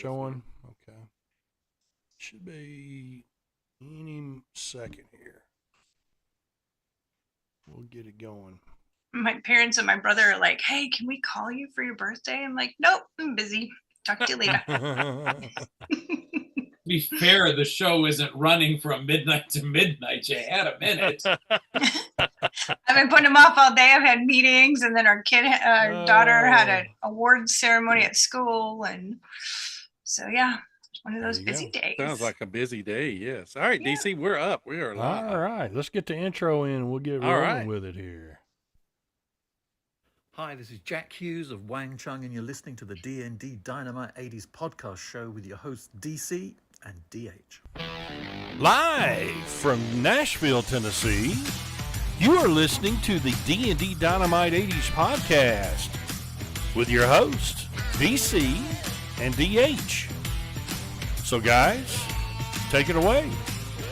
showing? Okay. Should be any second here. We'll get it going. My parents and my brother are like, hey, can we call you for your birthday? I'm like, nope, I'm busy. Talk to you later. To be fair, the show isn't running from midnight to midnight. You had a minute. I've been putting them off all day. I've had meetings, and then our daughter had an awards ceremony at school, and so yeah, it's one of those busy days. Sounds like a busy day. Yes. All right, DC, we're up. We are live. All right, let's get the intro in. We'll get rolling with it here. Hi, this is Jack Hughes of Wang Chung, and you're listening to the DND Dynamite 80s podcast show with your hosts DC and DH. Live from Nashville, Tennessee, you are listening to the D&D Dynamite 80s podcast with your hosts, DC and DH. So guys, take it away.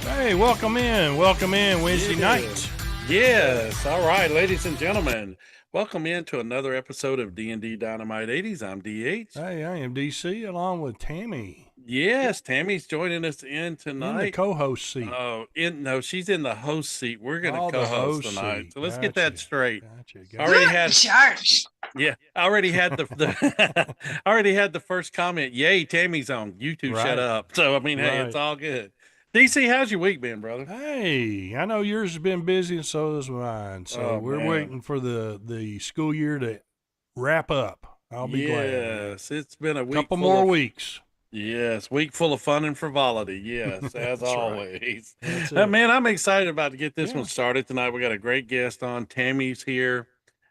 Hey, welcome in Wednesday night. Yes. All right, ladies and gentlemen. Welcome into another episode of D&D Dynamite 80s. I'm DH. Hey, I am DC along with Tammy. Yes, Tammy's joining us in tonight. In the co-host seat. Oh, no, she's in the host seat. We're going to co-host tonight. Seat. So let's get that straight. Gotcha. Already had charge. Yeah, I already had the I already had the first comment. Yay, Tammy's on. You two shut up. So I mean, hey, it's all good. DC, how's your week been, brother? Hey, I know yours has been busy and so has mine. So we're waiting for the school year to wrap up. I'll be glad. Yes, it's been a week. Couple more weeks. Yes, week full of fun and frivolity. Yes, as always. Right. Man, I'm excited about to get this one started tonight. We got a great guest on. Tammy's here,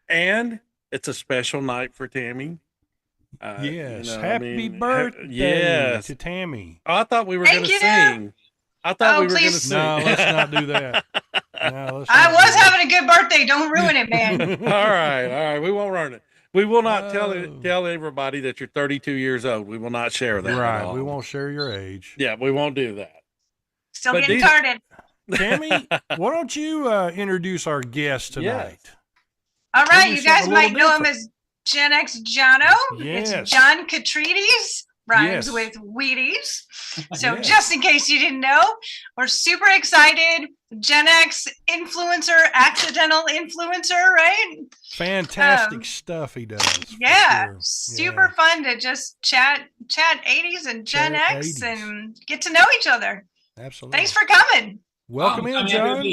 and it's a special night for Tammy. Yes, happy birthday to Tammy. Oh, I thought we were going to sing. I thought we were going to sing. No, let's not do that. No, I was having a good birthday. Don't ruin it, man. All right. We won't ruin it. We will not tell everybody that you're 32 years old. We will not share that. Right. We won't share your age. Yeah, we won't do that. Still getting carded. Tammy, why don't you introduce our guest tonight? Yes. All right. You guys might know him as Gen X Jono. Yes. It's John Kotrides. Rhymes with Wheaties. So just in case you didn't know, we're super excited. Gen X influencer, accidental influencer, right? Fantastic stuff he does. Yeah. Super fun to just chat 80s and Gen X 80s. And get to know each other. Absolutely. Thanks for coming. Welcome in, John.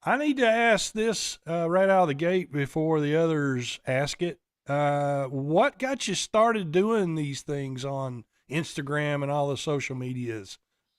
I need to ask this right out of the gate before the others ask it. What got you started doing these things on Instagram and all the social medias,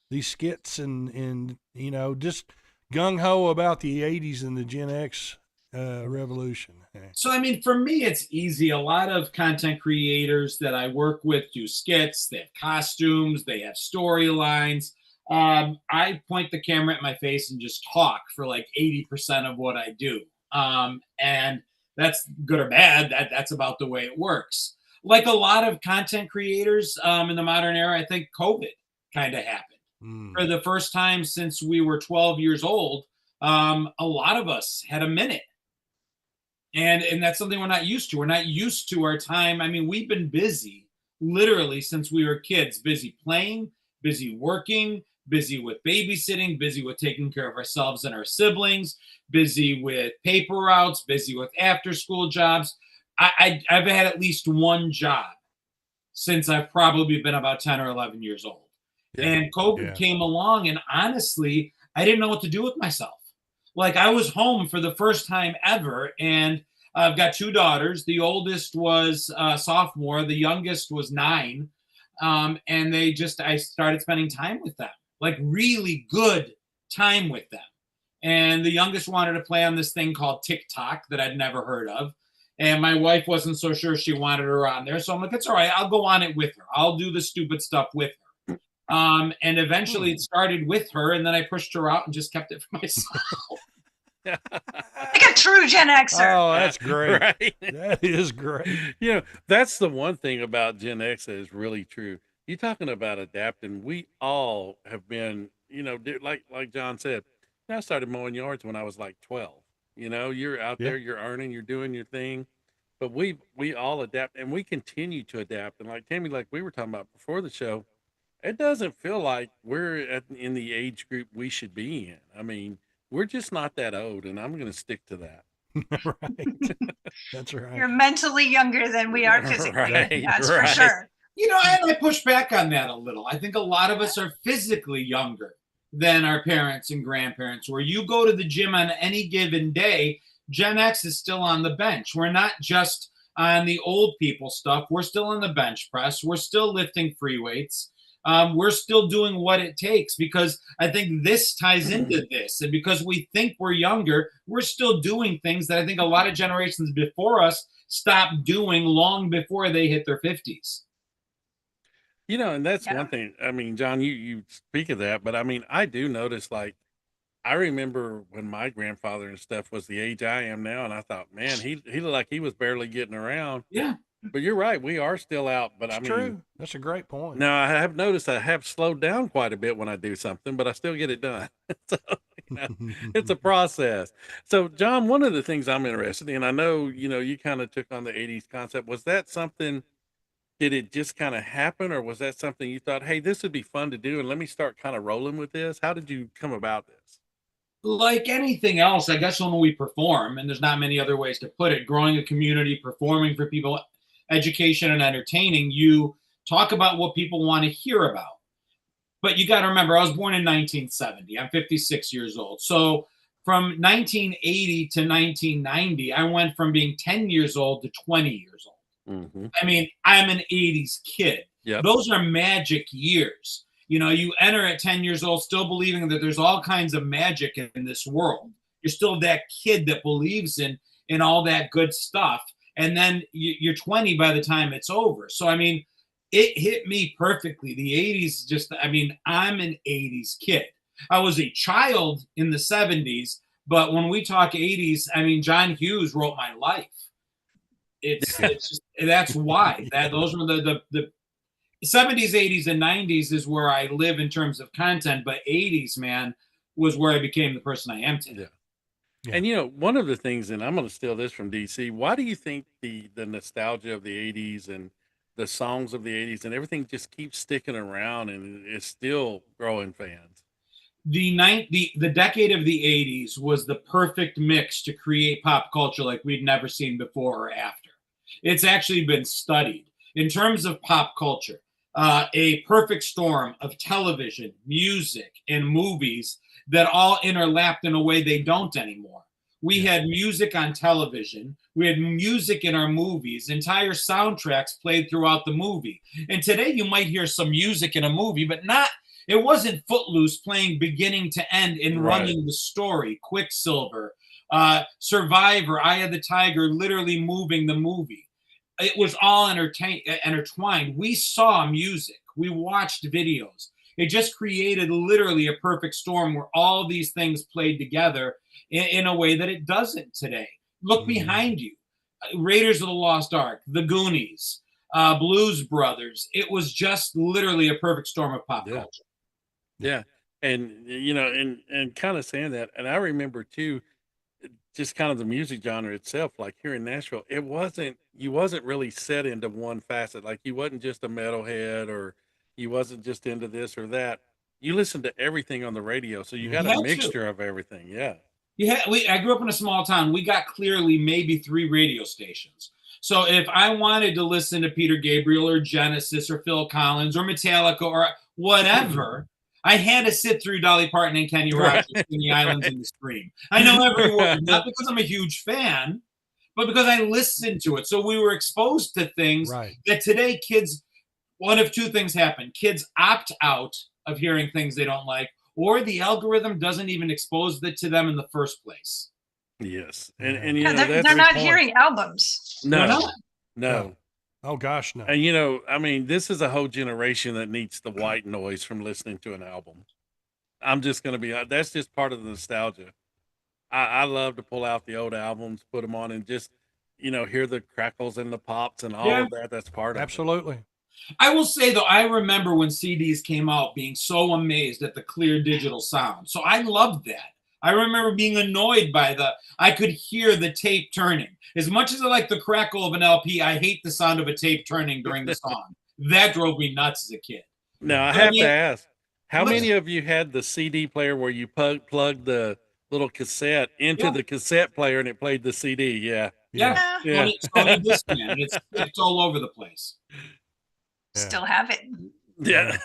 these skits and you know, just gung-ho about the 80s and the Gen X revolution? So, I mean, for me, it's easy. A lot of content creators that I work with do skits, they have costumes, they have storylines. I point the camera at my face and just talk for like 80% of what I do. And that's good or bad. That's about the way it works. Like a lot of content creators in the modern era, I think COVID kind of happened. For the first time since we were 12 years old, a lot of us had a minute. And that's something we're not used to. We're not used to our time. I mean, we've been busy literally since we were kids, busy playing, busy working, busy with babysitting, busy with taking care of ourselves and our siblings, busy with paper routes, busy with after-school jobs. I've had at least one job since I've probably been about 10 or 11 years old. And COVID came along, and honestly, I didn't know what to do with myself. Like, I was home for the first time ever, and I've got two daughters. The oldest was a sophomore. The youngest was 9. And I started spending time with them. Like really good time with them. And the youngest wanted to play on this thing called TikTok that I'd never heard of. And my wife wasn't so sure she wanted her on there. So I'm like, it's all right. I'll go on it with her. I'll do the stupid stuff with her. And eventually it started with her. And then I pushed her out and just kept it for myself. Like a true Gen Xer. Oh, that's great. Right? That is great. You know, that's the one thing about Gen X that is really true. You're talking about adapting. We all have been, you know, like John said, I started mowing yards when I was like 12. You know, you're out there, you're earning, you're doing your thing. but we all adapt, and we continue to adapt. And like Tammy, like we were talking about before the show, it doesn't feel like in the age group we should be in. I mean, we're just not that old, and I'm going to stick to that. Right. That's right. You're mentally younger than we are physically. Right, That's right. for sure. You know, I push back on that a little. I think a lot of us are physically younger than our parents and grandparents. Where you go to the gym on any given day, Gen X is still on the bench. We're not just on the old people stuff. We're still in the bench press. We're still lifting free weights. We're still doing what it takes, because I think this ties into this. And because we think we're younger, we're still doing things that I think a lot of generations before us stopped doing long before they hit their 50s. You know, and that's Yeah. one thing. I mean, John, you speak of that, but I mean, I do notice, like, I remember when my grandfather and stuff was the age I am now, and I thought, man, he looked like he was barely getting around. Yeah. But you're right, we are still out. But That's I mean, true. That's a great point. now I have noticed I have slowed down quite a bit when I do something, but I still get it done. So, you know, it's a process. So, John, one of the things I'm interested in, I know, you kind of took on the 80s concept. Was that something, did it just kind of happen, or was that something you thought, hey, this would be fun to do, and let me start kind of rolling with this? How did you come about this? Like anything else, I guess when we perform, and there's not many other ways to put it, growing a community, performing for people, education and entertaining, you talk about what people want to hear about. But you got to remember, I was born in 1970. I'm 56 years old. So from 1980 to 1990, I went from being 10 years old to 20 years old. Mm-hmm. I mean, I'm an 80s kid. Yep. Those are magic years. You know, you enter at 10 years old still believing that there's all kinds of magic in this world. You're still that kid that believes in all that good stuff. And then you're 20 by the time it's over. So, I mean, it hit me perfectly. The 80s just, I mean, I'm an 80s kid. I was a child in the 70s, but when we talk 80s, I mean, John Hughes wrote my life. It's just, that's why. Those were the 70s, 80s, and 90s is where I live in terms of content, but 80s, man, was where I became the person I am today. Yeah. And one of the things, and I'm going to steal this from DC, why do you think the nostalgia of the 80s and the songs of the 80s and everything just keeps sticking around and it's still growing fans? The decade of the 80s was the perfect mix to create pop culture like we'd never seen before or after. It's actually been studied in terms of pop culture. A perfect storm of television, music, and movies that all interlapped in a way they don't anymore. We had music on television. We had music in our movies. Entire soundtracks played throughout the movie. And today you might hear some music in a movie, but it wasn't Footloose playing beginning to end and running the story. Quicksilver, Survivor, Eye of the Tiger, literally moving the movie. It was all intertwined. We saw music. We watched videos. It just created literally a perfect storm where all these things played together in a way that it doesn't today. Look behind you. Raiders of the Lost Ark, The Goonies, Blues Brothers. It was just literally a perfect storm of pop culture. Yeah. And, and kind of saying that, and I remember too, just kind of the music genre itself, like here in Nashville, you wasn't really set into one facet. Like you wasn't just a metalhead or you wasn't just into this or that. You listened to everything on the radio. So you got a mixture of everything. Yeah. Yeah. I grew up in a small town. We got clearly maybe 3 radio stations. So if I wanted to listen to Peter Gabriel or Genesis or Phil Collins or Metallica or whatever, I had to sit through Dolly Parton and Kenny Rogers in the Islands in the Stream. I know every word, not because I'm a huge fan, but because I listened to it. So we were exposed to things that today kids, one of 2 things happen. Kids opt out of hearing things they don't like, or the algorithm doesn't even expose it to them in the first place. Yes. And they're not hearing albums. No. Oh gosh, no. And I mean, this is a whole generation that needs the white noise from listening to an album. I'm just going to be, that's just part of the nostalgia. I love to pull out the old albums, put them on and just, hear the crackles and the pops and all of that. That's part of it. Absolutely. I will say though, I remember when CDs came out being so amazed at the clear digital sound. So I loved that. I remember being annoyed by I could hear the tape turning. As much as I like the crackle of an LP, I hate the sound of a tape turning during the song. That drove me nuts as a kid. Now, I have to ask, how many of you had the CD player where you plugged the little cassette into the cassette player and it played the CD? Yeah. Yeah. Sony Discman. It's all over the place. Still have it. Yeah.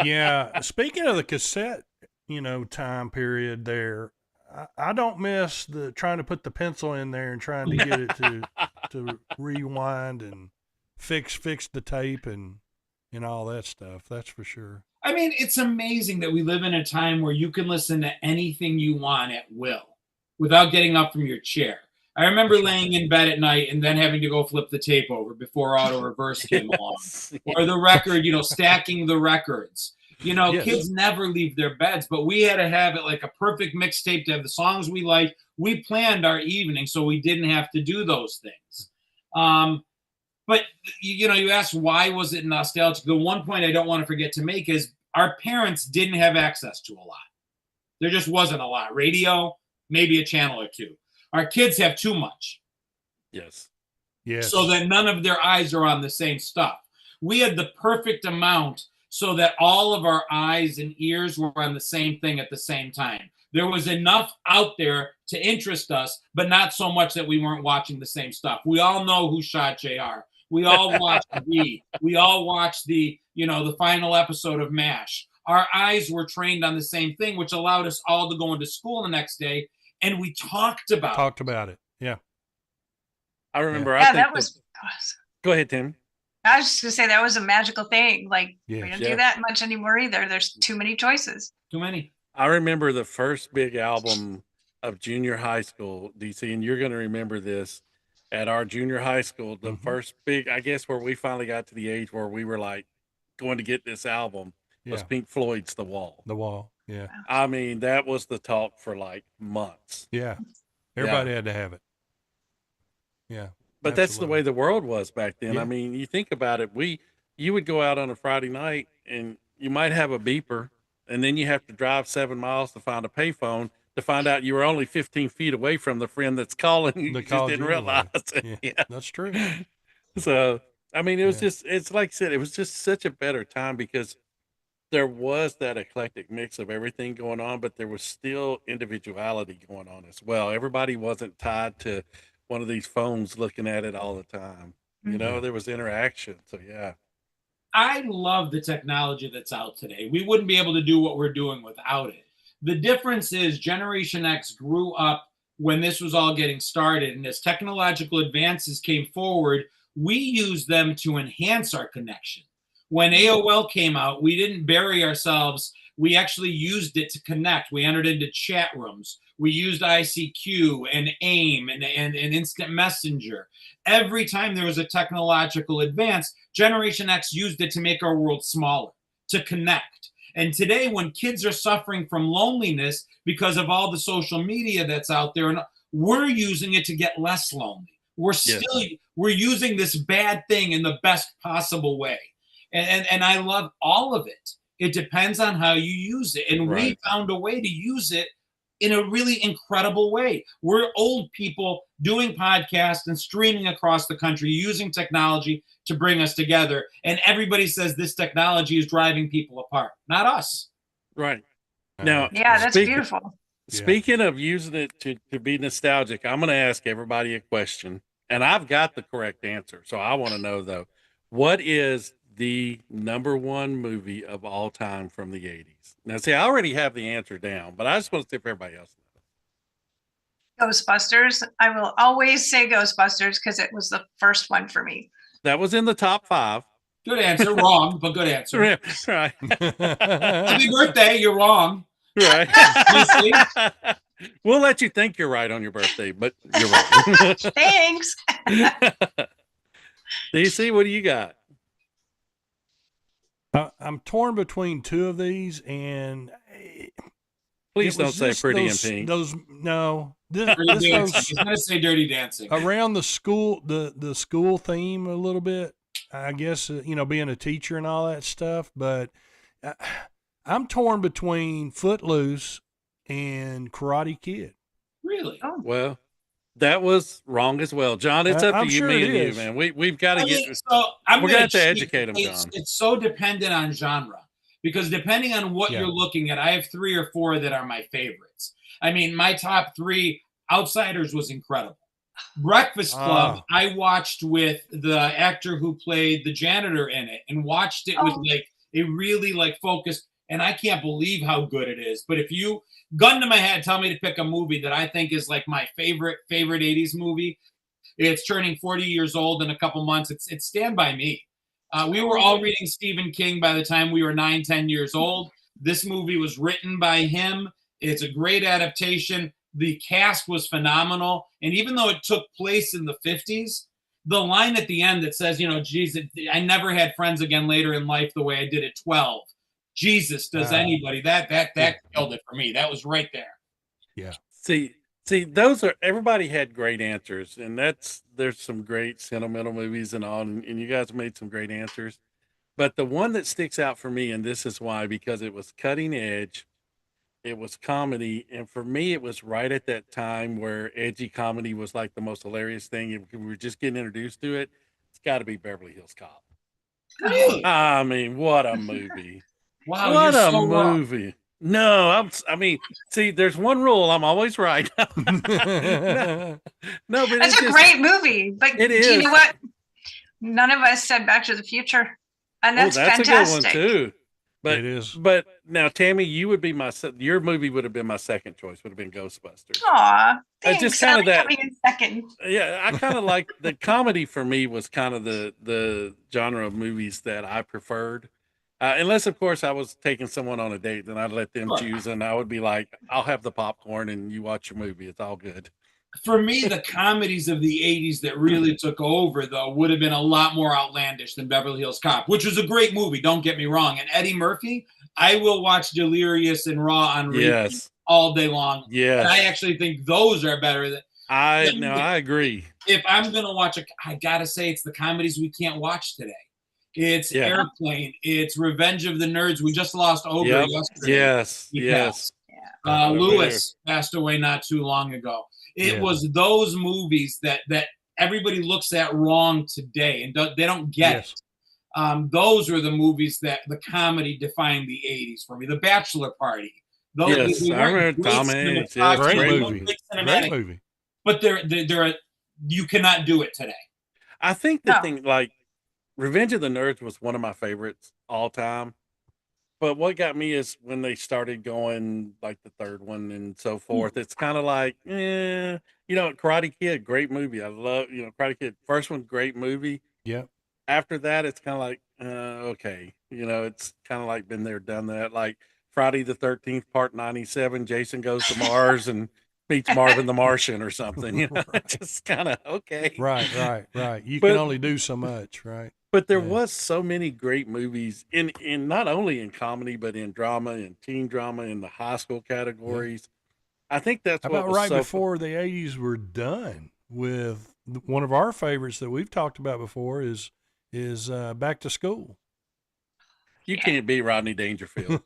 Yeah. Speaking of the cassette, time period there, I don't miss the trying to put the pencil in there and trying to get it to rewind and fix the tape and all that stuff. That's for sure. I mean, it's amazing that we live in a time where you can listen to anything you want at will without getting up from your chair. I remember laying in bed at night and then having to go flip the tape over before auto reverse came along. Or the record, stacking the records. Kids never leave their beds, but we had to have it like a perfect mixtape to have the songs we liked. We planned our evening so we didn't have to do those things. But, you asked why was it nostalgic? The one point I don't want to forget to make is our parents didn't have access to a lot. There just wasn't a lot. Radio, maybe a channel or two. Our kids have too much. Yes. So that none of their eyes are on the same stuff. We had the perfect amount so that all of our eyes and ears were on the same thing at the same time. There was enough out there to interest us, but not so much that we weren't watching the same stuff. We all know who shot JR. We all watched V. We all watched the final episode of MASH. Our eyes were trained on the same thing, which allowed us all to go into school the next day. And we talked about it. Yeah. I remember. Yeah, that was. Go ahead, Tim. I was just going to say that was a magical thing. Like, we don't do Yeah. that much anymore either. There's too many choices. Too many. I remember the first big album of junior high school, DC, and you're going to remember this. At our junior high school, the first big, I guess, where we finally got to the age where we were like going to get this album was Pink Floyd's The Wall. The Wall. Yeah. I mean, that was the talk for like months. Yeah. Everybody had to have it. Yeah. But that's the way the world was back then. Yeah. I mean, you think about it, you would go out on a Friday night and you might have a beeper, and then you have to drive 7 miles to find a payphone to find out you were only 15 feet away from the friend that's calling. You just didn't realize it. Yeah, that's true. So, I mean, it was it's like I said, it was just such a better time because there was that eclectic mix of everything going on, but there was still individuality going on as well. Everybody wasn't tied to one of these phones looking at it all the time. There was interaction. So, yeah. I love the technology that's out today. We wouldn't be able to do what we're doing without it. The difference is Generation X grew up when this was all getting started. And as technological advances came forward, we used them to enhance our connection. When AOL came out, we didn't bury ourselves. We actually used it to connect. We entered into chat rooms. We used ICQ and AIM and Instant Messenger. Every time there was a technological advance, Generation X used it to make our world smaller, to connect. And today, when kids are suffering from loneliness because of all the social media that's out there, and we're using it to get less lonely. We're using this bad thing in the best possible way. And I love all of it. It depends on how you use it. And we found a way to use it in a really incredible way. We're old people doing podcasts and streaming across the country, using technology to bring us together. And everybody says this technology is driving people apart. Not us. Right. Now, yeah, that's beautiful. Speaking of using it to be nostalgic, I'm going to ask everybody a question. And I've got the correct answer. So I want to know, though, what is the number one movie of all time from the 80s? Now, see, I already have the answer down, but I just want to see if everybody else knows. Ghostbusters. I will always say Ghostbusters because it was the first one for me. That was in the top 5. Good answer. Wrong, but good answer. Right. Happy birthday. You're wrong. Right. We'll let you think you're right on your birthday, but you're wrong. Thanks. DC, what do you got? I'm torn between two of these, and please don't say Pretty in Pink. He's gonna say Dirty Dancing. Around the school, the school theme a little bit. I guess being a teacher and all that stuff, but I'm torn between Footloose and Karate Kid. Really? Oh. Well, that was wrong as well, John. It's up to I'm you, sure me, it and you, is. man. We've got to get. So I'm We're gonna going to have to cheat. educate them, John. It's so dependent on genre because depending on what Yeah. you're looking at, I have 3 or 4 that are my favorites. I mean, my top 3, Outsiders was incredible. Breakfast Club, I watched with the actor who played the janitor in it, and watched it with like a really like focused. And I can't believe how good it is. But if you gun to my head, tell me to pick a movie that I think is like my favorite 80s movie. It's turning 40 years old in a couple months. It's Stand By Me. We were all reading Stephen King by the time we were 9, 10 years old. This movie was written by him. It's a great adaptation. The cast was phenomenal. And even though it took place in the 50s, the line at the end that says, you know, Jesus, I never had friends again later in life the way I did at 12. Jesus, does anybody? That killed it for me. That was right there. Yeah. See, those are, everybody had great answers, and there's some great sentimental movies and all, and you guys made some great answers. But the one that sticks out for me, and this is why, because it was cutting edge, it was comedy, and for me, it was right at that time where edgy comedy was like the most hilarious thing. If we were just getting introduced to it, it's got to be Beverly Hills Cop. Really? I mean, what a movie! Wow, What you're a so wrong. movie! No, I mean, see, there's one rule: I'm always right. no, but That's a great movie. But It do you is. know what? None of us said Back to the Future, and that's fantastic. a good one too. But It is. But now, Tammy, you would be your movie would have been my second choice. Would have been Ghostbusters. Aw, thanks. just I kinda like that- coming in second. Yeah, I kind of like the comedy. For me, was kind of the genre of movies that I preferred. Unless, of course, I was taking someone on a date, then I'd let them Sure. choose, and I would be like, "I'll have the popcorn, and you watch your movie. It's all good." For me, the comedies of the 80s that really took over, though, would have been a lot more outlandish than Beverly Hills Cop, which was a great movie, don't get me wrong. And Eddie Murphy, I will watch Delirious and Raw on repeat Yes, all day long. yes. And I actually think those are better than I agree. if I'm gonna watch I gotta say it's the comedies we can't watch today. It's Yeah. Airplane, it's Revenge of the Nerds. We just lost Ogre Yep. yesterday. Yes, He yes. Lewis passed away not too long ago. It Yeah. was those movies that everybody looks at wrong today, and they don't get Yes. it. Those were the movies that the comedy defined the 80s for me. The Bachelor Party. Those, Yes, they I weren't remember great Tom Hanks. cinematography, Yes, Great they weren't movie. great Great cinematic, movie. but they're you cannot do it today. I think the No. thing, like, Revenge of the Nerds was one of my favorites all time. But what got me is when they started going like the third one and so forth. It's kind of like, Karate Kid, great movie. I love, Karate Kid. First one, great movie. Yeah. After that, it's kind of like, okay, it's kind of like been there, done that. Like Friday the 13th, part 97, Jason Goes to Mars and meets Marvin the Martian or something. It's just kind of okay. Right. You But- can only do so much, right? But there Yeah. was so many great movies in not only in comedy, but in drama and teen drama in the high school categories. I think that's what About was right so before the 80s were done with one of our favorites that we've talked about before is Back to School. You can't be Rodney Dangerfield.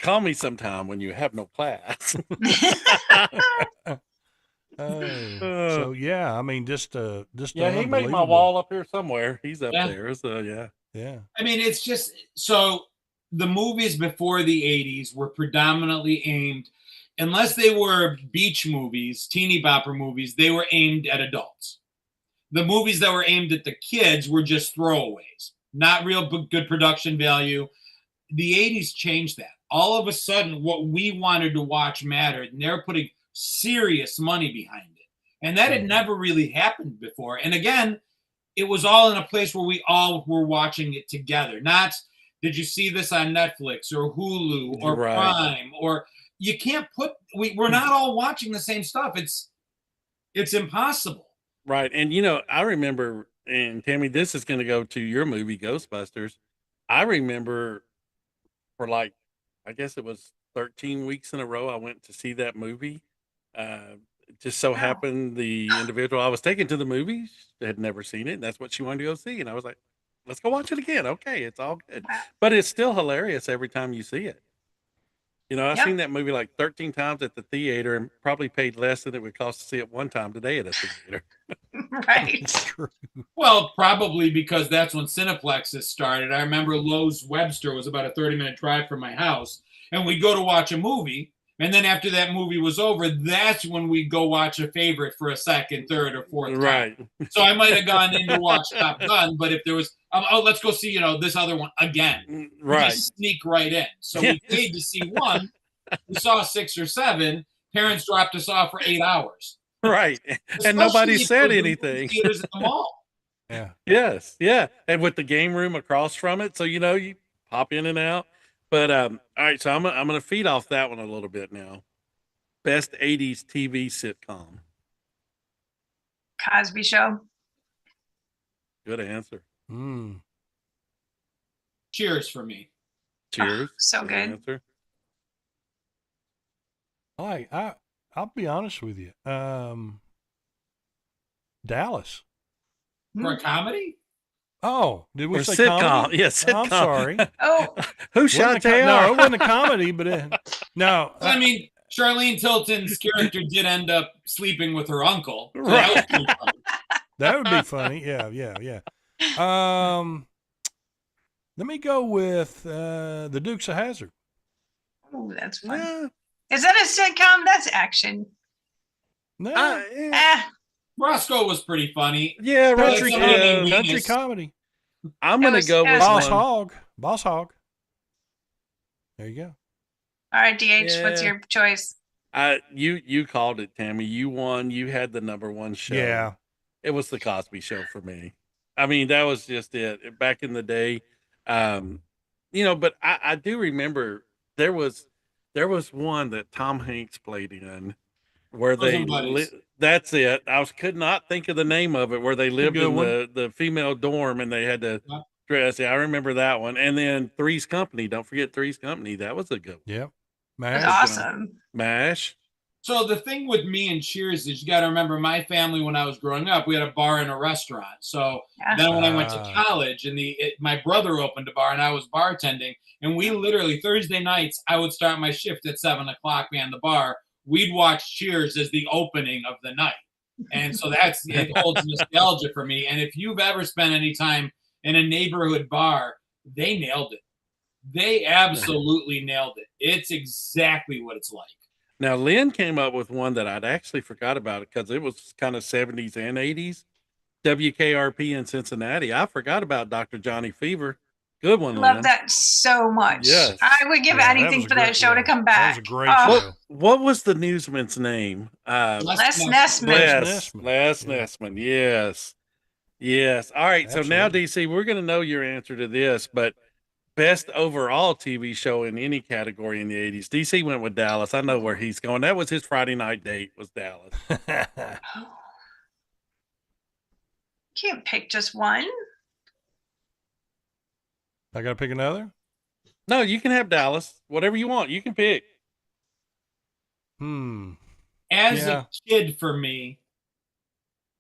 Call me sometime when you have no class. So yeah, I mean, just Yeah, he made my unbelievable. wall up here somewhere. He's up Yeah. there. So yeah. Yeah, I mean, it's just so the movies before the 80s were predominantly aimed, unless they were beach movies, teeny bopper movies, they were aimed at adults. The movies that were aimed at the kids were just throwaways, not real good production value. The 80s changed that. All of a sudden, what we wanted to watch mattered, and they're putting serious money behind it. And that had never really happened before. And again, it was all in a place where we all were watching it together. Not, did you see this on Netflix or Hulu or Right. Prime? Or you can't put, we're not all watching the same stuff. It's impossible. Right. And I remember, and Tammy, this is going to go to your movie Ghostbusters. I remember for like, I guess it was 13 weeks in a row, I went to see that movie. It just so happened the individual I was taking to the movies had never seen it. And that's what she wanted to go see. And I was like, let's go watch it again. Okay, it's all good. But it's still hilarious every time you see it. You know, I've Yep. seen that movie like 13 times at the theater and probably paid less than it would cost to see it one time today at a theater. Right. It's true. Well, probably because that's when Cineplexes started. I remember Lowe's Webster was about a 30-minute drive from my house, and we'd go to watch a movie. And then after that movie was over, that's when we'd go watch a favorite for a second, third, or fourth Right. time. So I might have gone in to watch Top Gun, but if there was, let's go see, this other one again. We Right. just sneak right in. So we paid to see one. We saw 6 or 7. Parents dropped us off for 8 hours. Right. Especially And nobody if said those are movie anything. theaters at the mall. Yeah. Yes. Yeah. And with the game room across from it. So, you pop in and out. But all right, so I'm gonna feed off that one a little bit now. Best 80s TV sitcom. Cosby Show. Good answer. Cheers for me. Cheers. So good. Answer. I'll be honest with you. Dallas. For a comedy? Oh, did we Or say sitcom? comedy? Yeah, Oh, sitcom. I'm sorry. Oh, Who Wasn't shot a co- no, JR? it wasn't a comedy, but no. I mean, Charlene Tilton's character did end up sleeping with her uncle. So Right. that was pretty funny. That would be funny. Yeah. Let me go with the Dukes of Hazzard. oh, that's fun. Yeah. Is that a sitcom? That's action. No, Eh, Roscoe was pretty funny. Yeah, Country right. comedy. country comedy. I'm gonna was- go it with was one. Boss Hog. There you go. all right, DH, what's Yeah. your choice? You called it, Tammy. You won. You had the number one show. Yeah. It was the Cosby Show for me. I mean, that was just it. Back in the day, but I do remember there was one that Tom Hanks played in where Bosom Buddies. that's it. Could not think of the name of it, where they lived good in one. the female dorm and they had to Yeah. dress. Yeah, I remember that one. And then Three's Company. Don't forget Three's Company. That was a good one. Yep. That's Mash. awesome. MASH. So the thing with me and Cheers is you got to remember my family when I was growing up, we had a bar and a restaurant. So Yeah. then when I went to Ah. college and my brother opened a bar and I was bartending, and we literally Thursday nights I would start my shift at 7:00 behind the bar. We'd watch Cheers as the opening of the night. And so it holds nostalgia for me. And if you've ever spent any time in a neighborhood bar, they nailed it. They absolutely nailed it. It's exactly what it's like. Now, Lynn came up with one that I'd actually forgot about because it was kind of 70s and 80s. WKRP in Cincinnati. I forgot about Dr. Johnny Fever. Good one, Lynn. Love that so much. Yes. I would give Yeah, that anything was for great, that show to yeah. come That back. was a great Oh, show. What was the newsman's name? Les Nessman. Les Nessman. Les Yeah. Nessman. Yes. All right. So now, Absolutely. DC, we're going to know your answer to this, but best overall TV show in any category in the 80s. DC went with Dallas. I know where he's going. That was his Friday night date, was Dallas. Can't pick just one. I got to pick another? No, you can have Dallas. Whatever you want. You can pick. As Yeah. a kid, for me,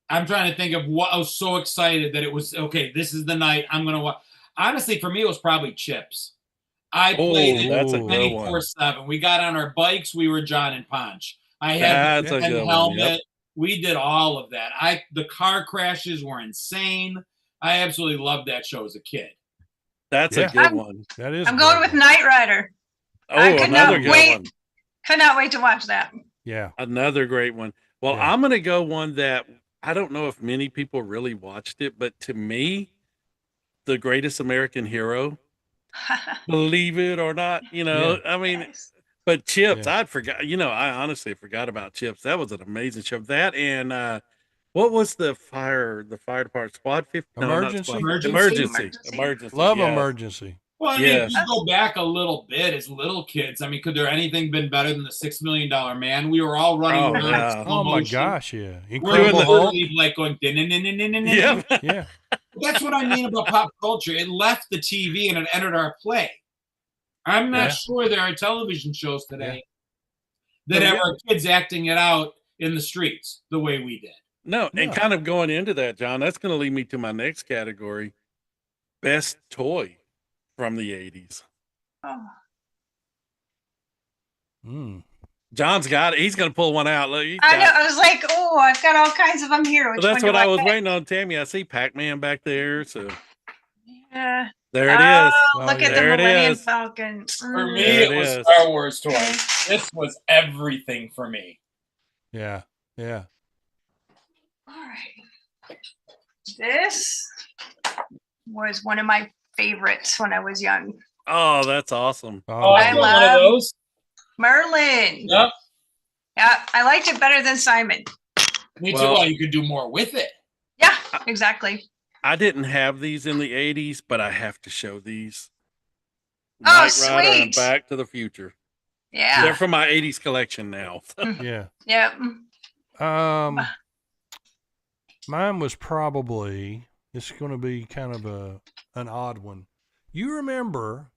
I'm trying to think of what I was so excited that it was okay. This is the night I'm going to watch. Honestly, for me, it was probably Chips. I played that's a it good one. 24/7. We got on our bikes. We were John and Ponch. I had That's the a good one. helmet. Yep. We did all of that. The car crashes were insane. I absolutely loved that show as a kid. That's Yeah. a good one. That is. I'm a going great with one. Knight Rider. Oh, I could another not good wait. one. Could not wait to watch that. Yeah. Another great one. Well, Yeah. I'm going to go one that I don't know if many people really watched it, but to me, The Greatest American Hero, believe it or not, I mean, Yes. but Chips, Yeah. I'd forgot, I honestly forgot about Chips. That was an amazing show. That and what was the fire department squad 50? No, not Emergency? squad- Emergency. Emergency. Love yes. Emergency. Well, I mean, Yes. if you go back a little bit as little kids, I mean, could there anything been better than the $6 Million Man? We were all running Oh, around. in yeah. slow Oh my motion. gosh, yeah. We're Incredible Hulk. literally like going. Yeah. Yeah. That's what I mean about pop culture. It left the TV and it entered our play. I'm not Yeah. sure there are television shows today Yeah. that have our kids acting it out in the streets the way we did. No, and No. kind of going into that, John, that's going to lead me to my next category. Best toy from the 80s. Oh. John's got it. He's going to pull one out. Look, I know. I was like, oh, I've got all kinds of them here. Well, that's what I was waiting on, Tammy. I see Pac-Man back there. So yeah, there it is. Look at the Millennium Falcon. For me, it was Star Wars toys. This was everything for me. Yeah. Yeah. All right. This was one of my favorites when I was young. Oh, that's awesome. Oh, I love one of those. Merlin. Yep. Yeah, I liked it better than Simon. Me too. Well, you could do more with it. Yeah, exactly. I didn't have these in the 80s, but I have to show these. Oh, Knight Rider sweet. and Back to the Future. Yeah. They're from my 80s collection now. Yeah. Yep. Mine was probably, it's going to be kind of an odd one. You remember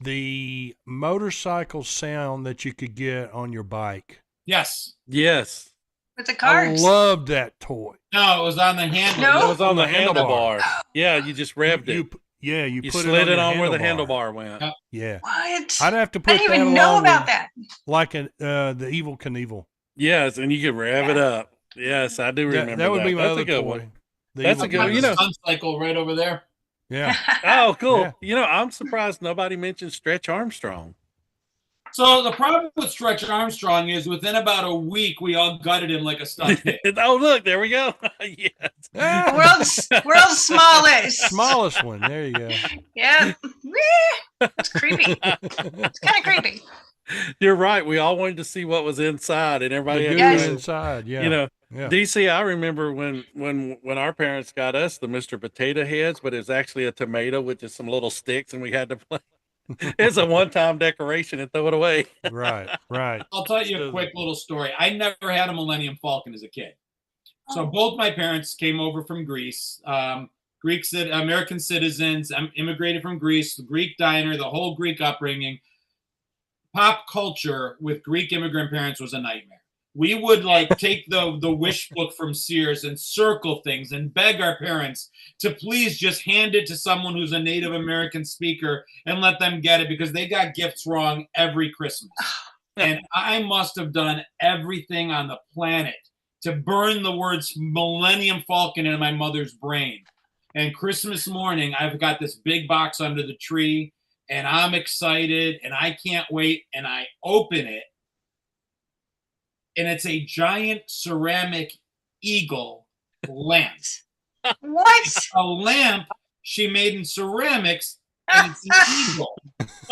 the motorcycle sound that you could get on your bike? Yes. Yes. With the cards. I loved that toy. No, it was on the handle. No? It was on the handlebar. Yeah, you just revved it. You put slid it on your where the handlebar went. Yeah. What? I'd have to put I didn't even know about that. Like the Evil Knievel. Yes, and you could rev it up. Yes, I do remember that. That would be my That's other a good toy. one. That's a good one. Sun cycle right over there. Yeah. Oh, cool. Yeah. I'm surprised nobody mentioned Stretch Armstrong. So the problem with Stretch Armstrong is within about a week, we all gutted him like a stuffed pig. Oh, look, there we go. World's smallest. Smallest one. There you go. Yeah. It's creepy. It's kind of creepy. You're right. We all wanted to see what was inside, and everybody The had goo to inside. Yeah. Yeah. DC, I remember when our parents got us the Mr. Potato Heads, but it's actually a tomato with just some little sticks, and we had to play. It's a one-time decoration and throw it away. Right. I'll tell you a quick little story. I never had a Millennium Falcon as a kid. So both my parents came over from Greece. American citizens, immigrated from Greece, the Greek diner, the whole Greek upbringing. Pop culture with Greek immigrant parents was a nightmare. We would take the wish book from Sears and circle things and beg our parents to please just hand it to someone who's a Native American speaker and let them get it because they got gifts wrong every Christmas. And I must have done everything on the planet to burn the words Millennium Falcon in my mother's brain. And Christmas morning, I've got this big box under the tree and I'm excited and I can't wait. And I open it. And it's a giant ceramic eagle lamp. What? A lamp she made in ceramics, and it's an eagle.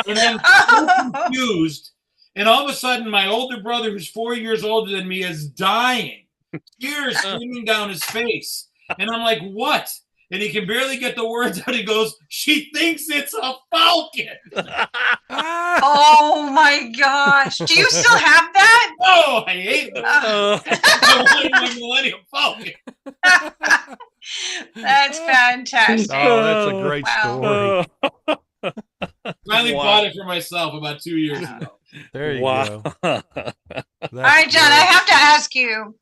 And I'm so confused. And all of a sudden, my older brother, who's 4 years older than me, is dying. Tears streaming down his face. And I'm like, what? And he can barely get the words out. He goes, she thinks it's a falcon. Oh my gosh. Do you still have that? Oh, I hate them. My Millennium Falcon. That's fantastic. Oh, that's a great story. Finally bought it for myself about 2 years ago. There you go. All right, John, I have to ask you.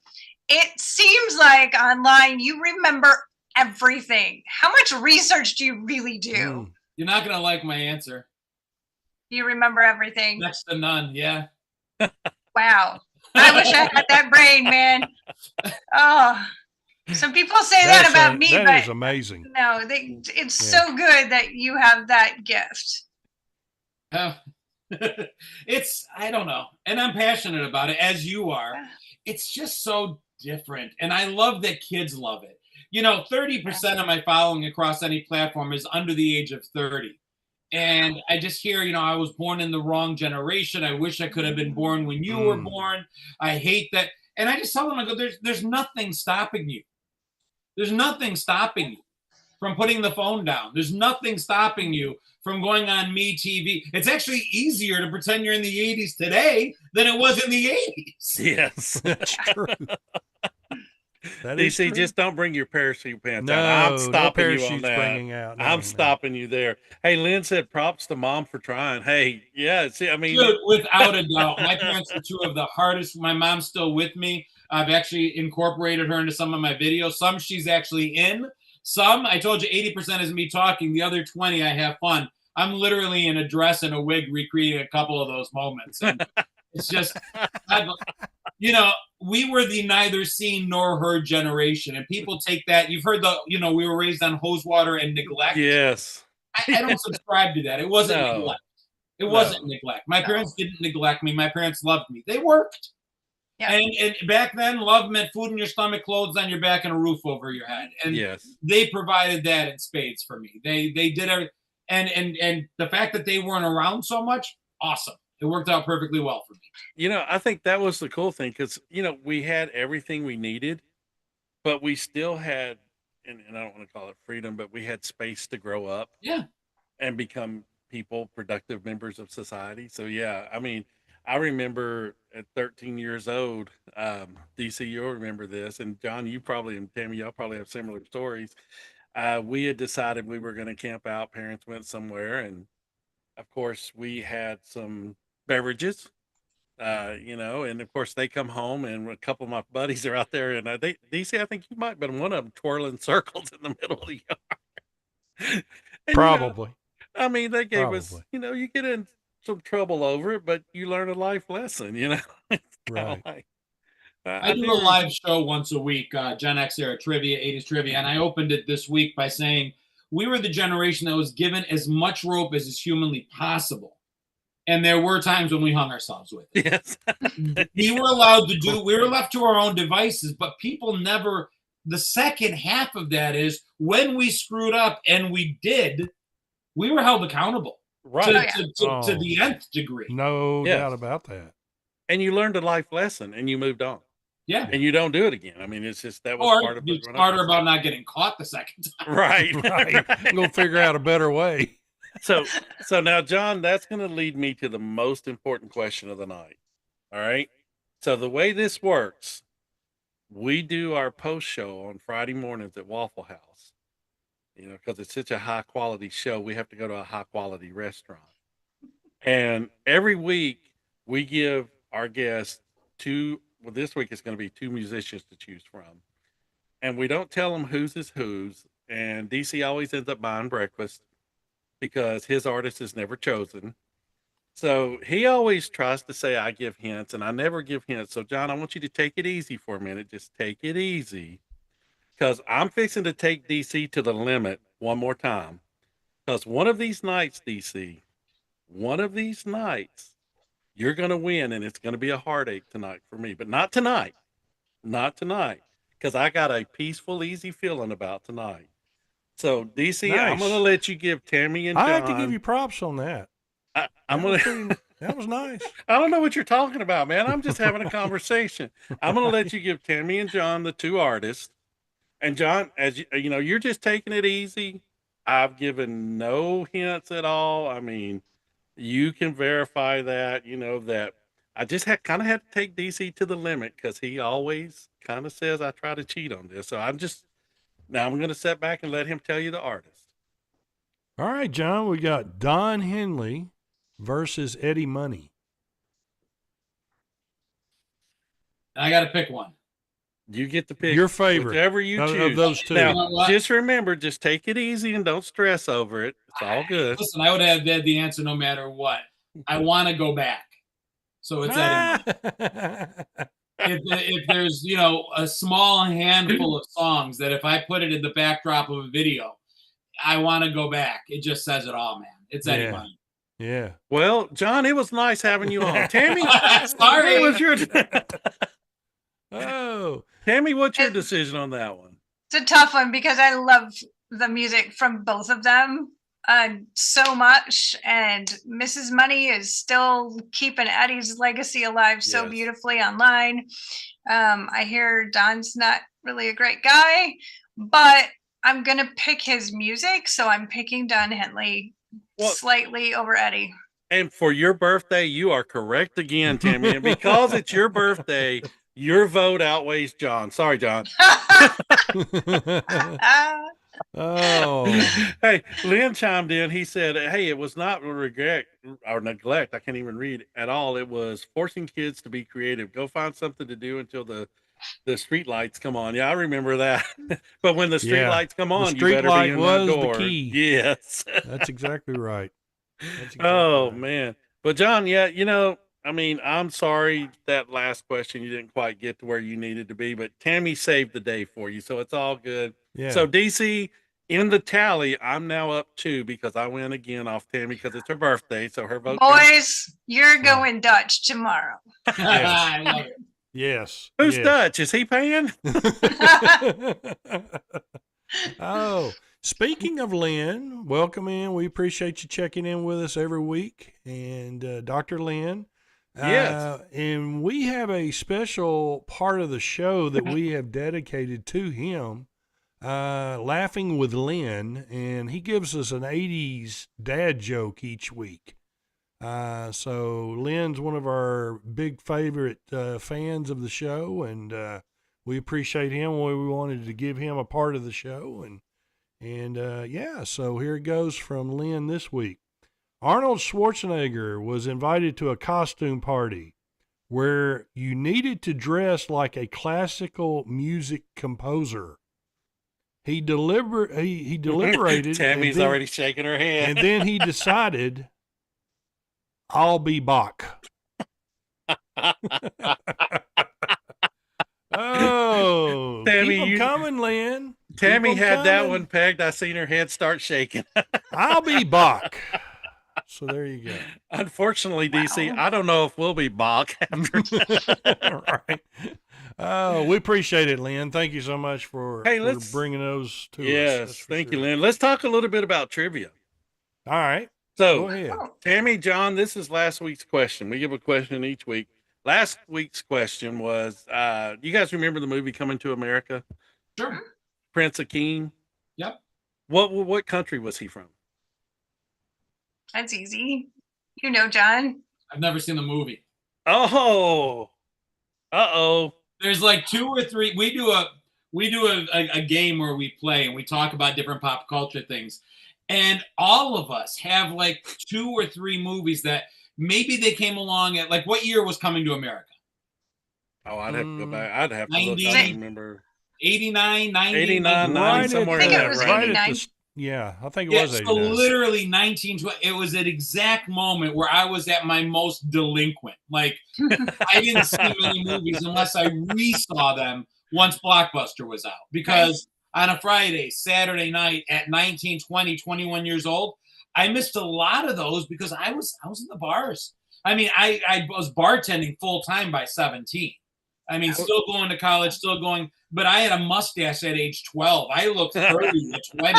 It seems like online you remember everything. How much research do you really do? You're not going to like my answer. You remember everything? Next to none, yeah. Wow. I wish I had that brain, man. Oh, some people say that about me, but that is amazing. No, it's so good that you have that gift. I don't know. And I'm passionate about it, as you are. It's just so different. And I love that kids love it. 30% of my following across any platform is under the age of 30. And I just hear, I was born in the wrong generation. I wish I could have been born when you were born. I hate that. And I just tell them, I go, there's nothing stopping you. There's nothing stopping you from putting the phone down. There's nothing stopping you from going on MeTV. It's actually easier to pretend you're in the 80s today than it was in the 80s. Yes. That's true. DC, just don't bring your parachute pants no, out. I'm stopping no you on that. bringing out. No, I'm stopping you there. Hey, Lynn said props to mom for trying. Hey, yeah, see, I mean. Dude, without a doubt. My parents were two of the hardest. My mom's still with me. I've actually incorporated her into some of my videos. Some she's actually in. Some, I told you 80% is me talking. The other 20, I have fun. I'm literally in a dress and a wig recreating a couple of those moments. And It's just, we were the neither seen nor heard generation, and people take that. You've heard we were raised on hose water and neglect. Yes. I don't subscribe to that. It wasn't neglect. It wasn't neglect. My parents didn't neglect me. My parents loved me. They worked. Yeah. And back then, love meant food in your stomach, clothes on your back, and a roof over your head. And they provided that in spades for me. They did everything. And the fact that they weren't around so much, awesome. It worked out perfectly well for me. I think that was the cool thing because, we had everything we needed, but we still had, and I don't want to call it freedom, but we had space to grow up. Yeah. And become people, productive members of society. So, yeah, I mean, I remember at 13 years old, DC, you'll remember this, and John, you probably, and Tammy, y'all probably have similar stories. We had decided we were going to camp out. Parents went somewhere, and of course, we had some beverages, and of course, they come home, and a couple of my buddies are out there, and DC, I think you might have been one of them twirling circles in the middle of the yard. And, probably. I mean, they gave us, you get in some trouble over it, but you learn a life lesson, It's right. Like, I do a live show once a week, Gen X era trivia, 80s trivia, and I opened it this week by saying we were the generation that was given as much rope as is humanly possible. And there were times when we hung ourselves with it. Yes. We were left to our own devices, but people never, the second half of that is when we screwed up, and we did, we were held accountable. Right. To the nth degree. No doubt about that. And you learned a life lesson and you moved on. Yeah. And you don't do it again. I mean, it's just that was part of it. Or smarter about not getting caught the second time. Right. I'm going to figure out a better way. So now, John, that's going to lead me to the most important question of the night. All right. So the way this works, we do our post show on Friday mornings at Waffle House. Because it's such a high quality show, we have to go to a high quality restaurant. And every week we give our guests this week it's going to be 2 musicians to choose from. And we don't tell them whose is whose. And DC always ends up buying breakfast because his artist is never chosen. So he always tries to say I give hints, and I never give hints. So, John, I want you to take it easy for a minute. Just take it easy. Because I'm fixing to take DC to the limit one more time. Because one of these nights, DC, you're going to win, and it's going to be a heartache tonight for me. But not tonight. Not tonight. Because I got a peaceful, easy feeling about tonight. So, DC, nice. I'm going to let you give Tammy and John. I have to give you props on that. That was nice. I don't know what you're talking about, man. I'm just having a conversation. I'm going to let you give Tammy and John the 2 artists. And John, as you're just taking it easy. I've given no hints at all. I mean, you can verify that, that I just kind of had to take DC to the limit because he always kind of says I try to cheat on this. So I'm going to sit back and let him tell you the artist. All right, John, we got Don Henley versus Eddie Money. I got to pick one. You get to pick your favorite, whichever you choose of those 2. Now, just remember, just take it easy and don't stress over it. It's all good. Listen, I would have had the answer no matter what. I want to go back, so it's if there's a small handful of songs that if I put it in the backdrop of a video, I want to go back. It just says it all, man. It's Eddie Money. Yeah. Well, John, it was nice having you on. Tammy, sorry, it was your. Oh, Tammy, what's your decision on that one? It's a tough one because I love the music from both of them so much, and Mrs. Money is still keeping Eddie's legacy alive so beautifully online. I hear Don's not really a great guy, but I'm gonna pick his music, so I'm picking Don Henley slightly over Eddie. And for your birthday, you are correct again, Tammy. And because it's your birthday, your vote outweighs John. Sorry, John. Oh. Hey, Lynn chimed in. He said, hey, it was not regret or neglect. I can't even read at all. It was forcing kids to be creative. Go find something to do until the street lights come on. Yeah, I remember that. But when the street lights come on, you better be in the door. The key. Yes. That's exactly right. Man. But John, I mean, I'm sorry that last question you didn't quite get to where you needed to be, but Tammy saved the day for you, so it's all good. Yeah. So DC, in the tally, I'm now up 2 because I win again off Tammy because it's her birthday, so her vote. Boys, you're going Dutch tomorrow. I love it. Yes. Who's yes. Dutch? Is he paying? Oh, speaking of Lynn, welcome in. We appreciate you checking in with us every week. And Dr. Lynn. Yes. And we have a special part of the show that we have dedicated to him, Laughing with Lynn. And he gives us an 80s dad joke each week. So Lynn's one of our big favorite fans of the show, and we appreciate him. We wanted to give him a part of the show, and yeah. So here it goes from Lynn this week. Arnold Schwarzenegger was invited to a costume party where you needed to dress like a classical music composer. He deliberated. Tammy's already shaking her head. And then he decided, I'll be Bach. Oh, Tammy, keep 'em coming, Lynn. Tammy Keep 'em had that coming. one pegged. I seen her head start shaking. I'll be Bach. So there you go. Unfortunately, DC, Wow. I don't know if we'll be Bach after. Right. Oh, we appreciate it, Lynn. Thank you so much for bringing those to us. Yes, thank you, Lynn. Let's talk a little bit about trivia. All right. So, Go ahead. Tammy, John, this is last week's question. We give a question each week. Last week's question was, you guys remember the movie Coming to America? Sure. Prince Akeem? Yep. What country was he from? That's easy. You know, John. I've never seen the movie. Oh. Uh-oh. There's like 2 or 3. We do a game where we play and we talk about different pop culture things. And all of us have like 2 or 3 movies that maybe they came along at, like, what year was Coming to America? Oh, I'd have to go back. I'd have to look. 90. I don't remember. 89, 90. 89, 90, somewhere I think in it that was range. right 89. Yeah, I think it was So 89. literally 1920. It was an exact moment where I was at my most delinquent. Like, I didn't see many movies unless I resaw them once Blockbuster was out. Because on a Friday, Saturday night at 19, 20, 21 years old, I missed a lot of those because I was in the bars. I mean, I was bartending full time by 17. I mean, still going to college, but I had a mustache at age 12. I looked 30 at 20.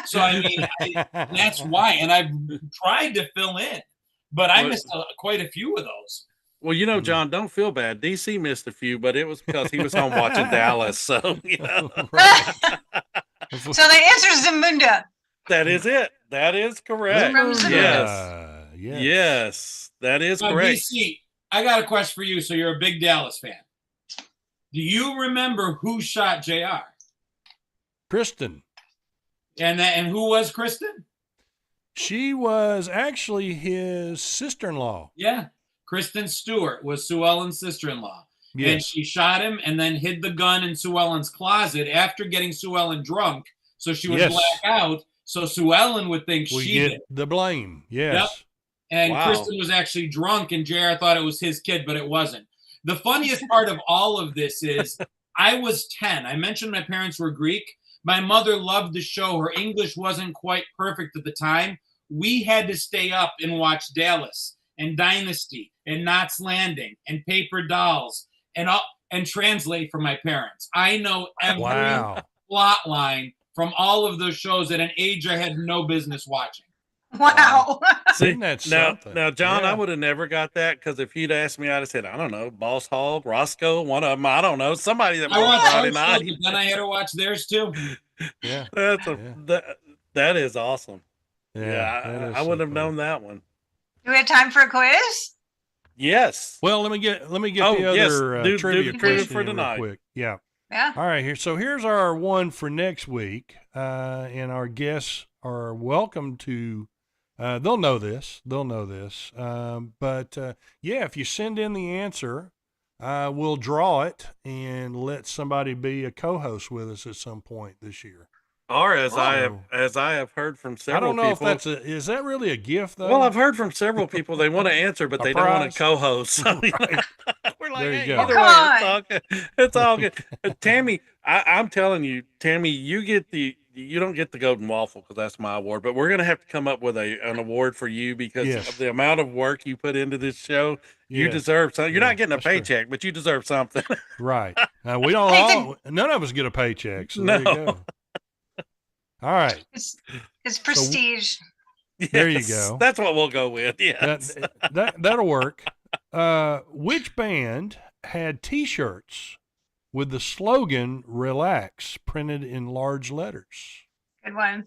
So, I mean, that's why. And I've tried to fill in, but I missed quite a few of those. Well, you know, John, don't feel bad. DC missed a few, but it was because he was home watching Dallas. So, you know. So the answer is Zamunda. That is it. That is correct. From Zamunda. Yes. Yes. Yes, that is correct. DC, I got a question for you. So you're a big Dallas fan. Do you remember who shot JR? Kristen. And who was Kristen? She was actually his sister-in-law. Yeah. Kristen Stewart was Sue Ellen's sister-in-law. Yes. And she shot him and then hid the gun in Sue Ellen's closet after getting Sue Ellen drunk. So she would black out. So Sue Ellen would think she get did. the blame. Yes. Yep. And Wow. Kristen was actually drunk and JR thought it was his kid, but it wasn't. The funniest part of all of this is I was 10. I mentioned my parents were Greek. My mother loved the show. Her English wasn't quite perfect at the time. We had to stay up and watch Dallas and Dynasty and Knots Landing and Paper Dolls and translate for my parents. I know every plot line from all of those shows at an age I had no business watching. Wow. See, that's now, John, I would have never got that because if you'd asked me, I'd have said, I don't know, Boss Hog, Roscoe, one of them. I don't know, somebody that I watched Friday those night. shows, but then I had to watch theirs too. Yeah. That is awesome. Yeah, I wouldn't have known that one. Do we have time for a quiz? Yes. Well, let me get the yes. other Do trivia the trivia question for in real tonight. quick. Yeah. Yeah. All right, here's our one for next week, and our guests are welcome to. They'll know this. But if you send in the answer, we'll draw it and let somebody be a co-host with us at some point this year. Or as I have heard from I several don't know people. if is that really a gift though? Well, I've heard from several people they want to answer, but they don't want prize? to co-host. So, Right. we're like, There you hey, go. either Come way, on. it's all good. It's all good. Tammy, I'm telling you, Tammy, you don't get the golden waffle because that's my award, but we're gonna have to come up with an award for you because Yes. of the amount of work you put into this show. You Yes. deserve something. You're Yeah, not getting a that's true. paycheck, but you deserve something. Right. We don't all, none of us get a paycheck. So there you No. go. All right. It's prestige. There you Yes, go. That's what we'll go with. Yes. That'll work. Which band had T-shirts with the slogan "Relax" printed in large letters? Good one.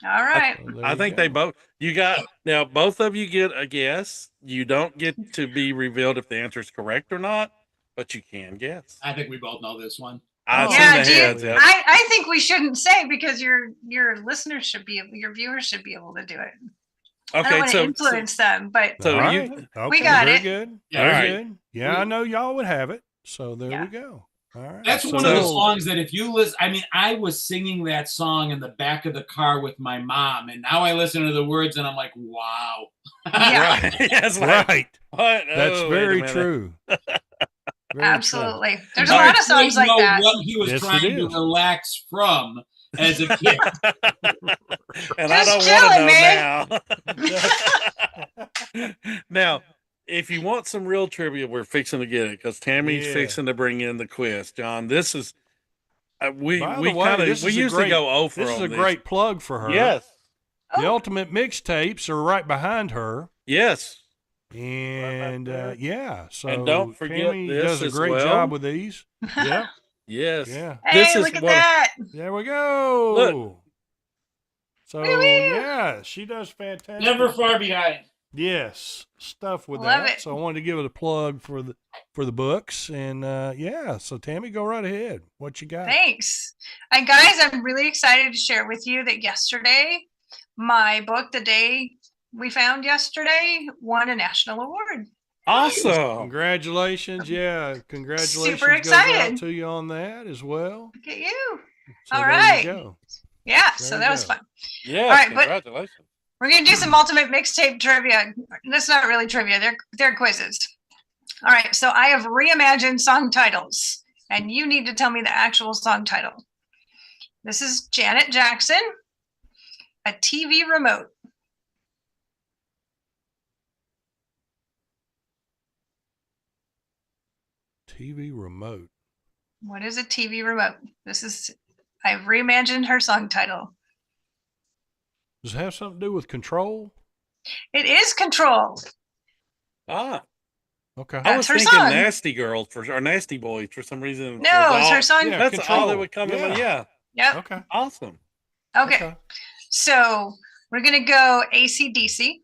All right. Well, there I you think go. they both. You got now. Both of you get a guess. You don't get to be revealed if the answer is correct or not, but you can guess. I think we both know this one. I've Oh, seen Yeah, the dude. heads. Yep. I think we shouldn't say because your listeners should be your viewers should be able to do it. I don't Okay, want to influence them, but so All you- right. Okay, we got very it. good. Yeah, Very all right. good. Yeah, I know y'all would have it. So there Yeah. we go. All right. That's So- one of the songs that if you listen, I mean, I was singing that song in the back of the car with my mom, and now I listen to the words and I'm like, wow. Yeah. Right. It's like, Right. what? That's Oh, wait a very minute. true. Very true. absolutely. There's a But lot I of songs didn't like know that. what he was Yes, it trying to is. relax from as a kid. And I Just don't chilling, want to know now. Now, if you want some real trivia, we're fixing to get it because Tammy's Yeah. fixing to bring in the quiz. John, this is we By the we way, kind of this we is a usually great- go over. This is on a great plug for her. Yes, The Oh, Ultimate Mixtapes are right behind her. yes. And there. yeah, so And don't forget Tammy this does a as great well. job with these. Yep. Yes. Yeah. hey, This is look at one of- that. There we go. Look. So Woo-woo. yeah, she does fantastic. Never far behind. Yes, stuff with Love that. it. So I wanted to give it a plug for the books, and yeah. So Tammy, go right ahead. What you got? Thanks. And guys, I'm really excited to share with you that yesterday, my book, The Day We Found Yesterday, won a national award. Awesome. Congratulations! Yeah, congratulations. Super goes out excited. to you on that as well. Look at you. So All there right. you go. Yeah, There so you that was go. fun. Yeah. All right, but- Congratulations. We're gonna do some ultimate mixtape trivia. That's not really trivia, they're quizzes. All right, so I have reimagined song titles, and you need to tell me the actual song title. This is Janet Jackson, a TV remote. TV remote. What is a TV remote? I've reimagined her song title. Does it have something to do with control? It is Control. Ah, Okay. I was That's her thinking song. Nasty Girls or Nasty Boys for some reason. No, was it's all- her song. Yeah. That's all Control. that would come in. Yeah. Yeah. Yep. Okay. Awesome. Okay. So we're gonna go AC/DC.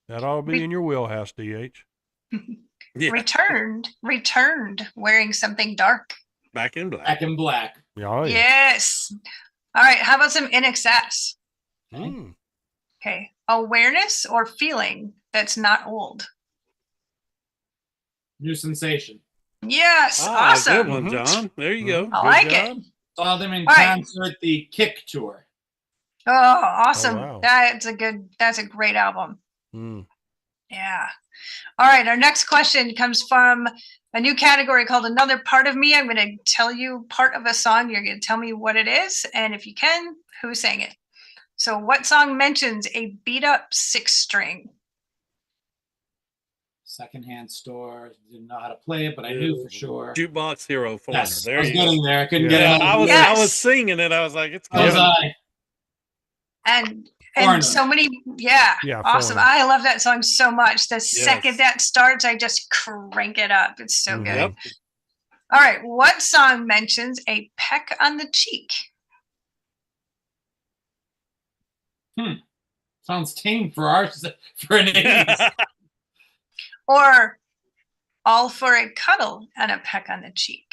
That ought to be in your wheelhouse, DH. Yeah. Returned wearing something dark. Back in black. Back in black. Oh, yeah. Yes. All right. How about some In Excess? Mm. Okay. Awareness or feeling that's not old. New sensation. Yes. Ah, awesome. good one, Mhm. John. There you go. I Good like job. it. Saw them in All right. concert, the Kick Tour. Oh, awesome. Oh, wow. That's a great album. Mm. Yeah. All right. Our next question comes from a new category called Another Part of Me. I'm going to tell you part of a song. You're going to tell me what it is. And if you can, who sang it? So what song mentions a beat up six string? Secondhand store. Didn't know how to play it, but I knew for sure. Jukebox Hero Foreigner. Yes, I There was you go. getting there. I couldn't Yeah. get Yeah, it. I was Yes. singing it. I was like, it's How was good. I? And Foreigner. so many, yeah, Yeah, awesome. Foreigner. I love that song so much. The second that starts, I just crank it up. It's so Mhm. good. Yep. All right. What song mentions a peck on the cheek? Sounds tame for an 80s. Or all for a cuddle and a peck on the cheek?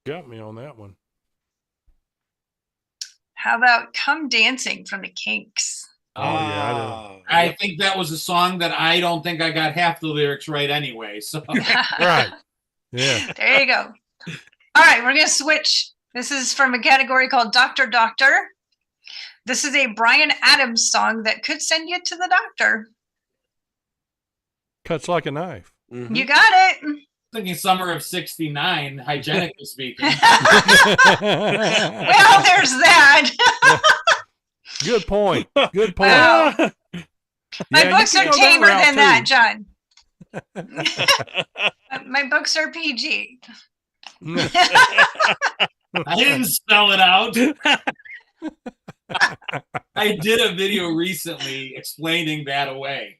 Got me on that one. How about Come Dancing from the Kinks? Oh, yeah, I know. Ah, I think that was a song that I don't think I got half the lyrics right anyway. So Right. Yeah. There you go. All right, we're going to switch. This is from a category called Doctor Doctor. This is a Bryan Adams song that could send you to the doctor. Cuts like a knife. Mhm. You got it. Thinking summer of '69, hygienically speaking. Well, there's that. Good point. Good point. Wow. My Yeah, books you are can go that tamer route, than that, too. John. My books are PG. I didn't spell it out. I did a video recently explaining that away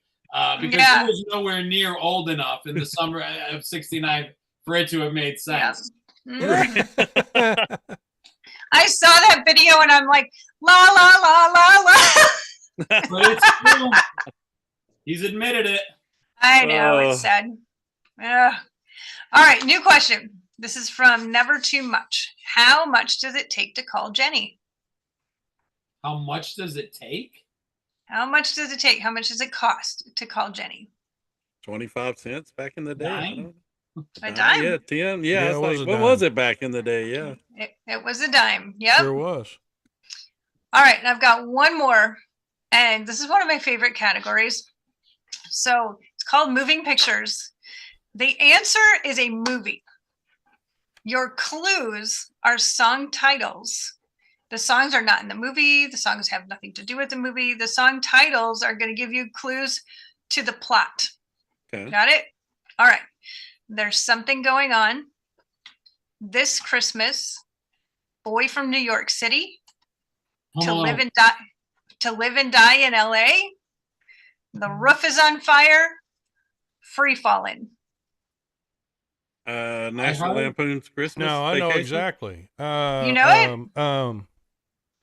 because Yeah. it was nowhere near old enough in the summer of '69 for it to have made sense. Mhm. I saw that video and I'm like, la la la la la. But it's true. He's admitted it. I know, it's sad. Ugh. All right, new question. This is from Never Too Much. How much does it take to call Jenny? How much does it take? How much does it take? How much does it cost to call Jenny? 25 cents back in the day. I Dime? don't know. A dime? Yeah, 10. Yeah, Yeah, it it's was like, a what was dime. it back in the day? Yeah. It was a dime. Yep. Sure was. All right, and I've got one more, and this is one of my favorite categories. So it's called Moving Pictures. The answer is a movie. Your clues are song titles. The songs are not in the movie. The songs have nothing to do with the movie. The song titles are going to give you clues to the plot. Okay. Got it? All right. There's something going on. This Christmas, Boy from New York City, To Live and Die in LA, The Roof is on Fire, Free Fallin'. National Lampoon's Christmas No, I know Vacation? exactly. You know it?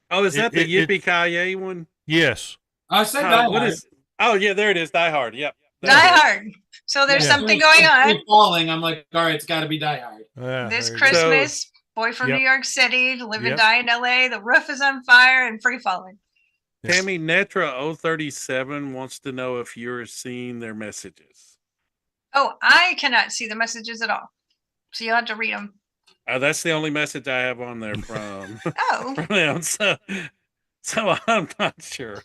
Oh, is that the it- Yippee-Ki-Yay one? Yes. I said Die What Hard. is? Oh, yeah, there it is. Die Hard. Yep. Die Hard. So there's Yeah. something going on. Free Falling. I'm like, all right, it's got to be Die Hard. Yeah, This there you go. Christmas, Boy from Yep. New York City, To Live and Yep. Die in LA, The Roof is on Fire, and Free Fallin'. Yeah. Tammy Netra 037 wants to know if you're seeing their messages. Oh, I cannot see the messages at all. So you'll have to read them. That's the only message I have on there from, Oh, from them. So I'm not sure.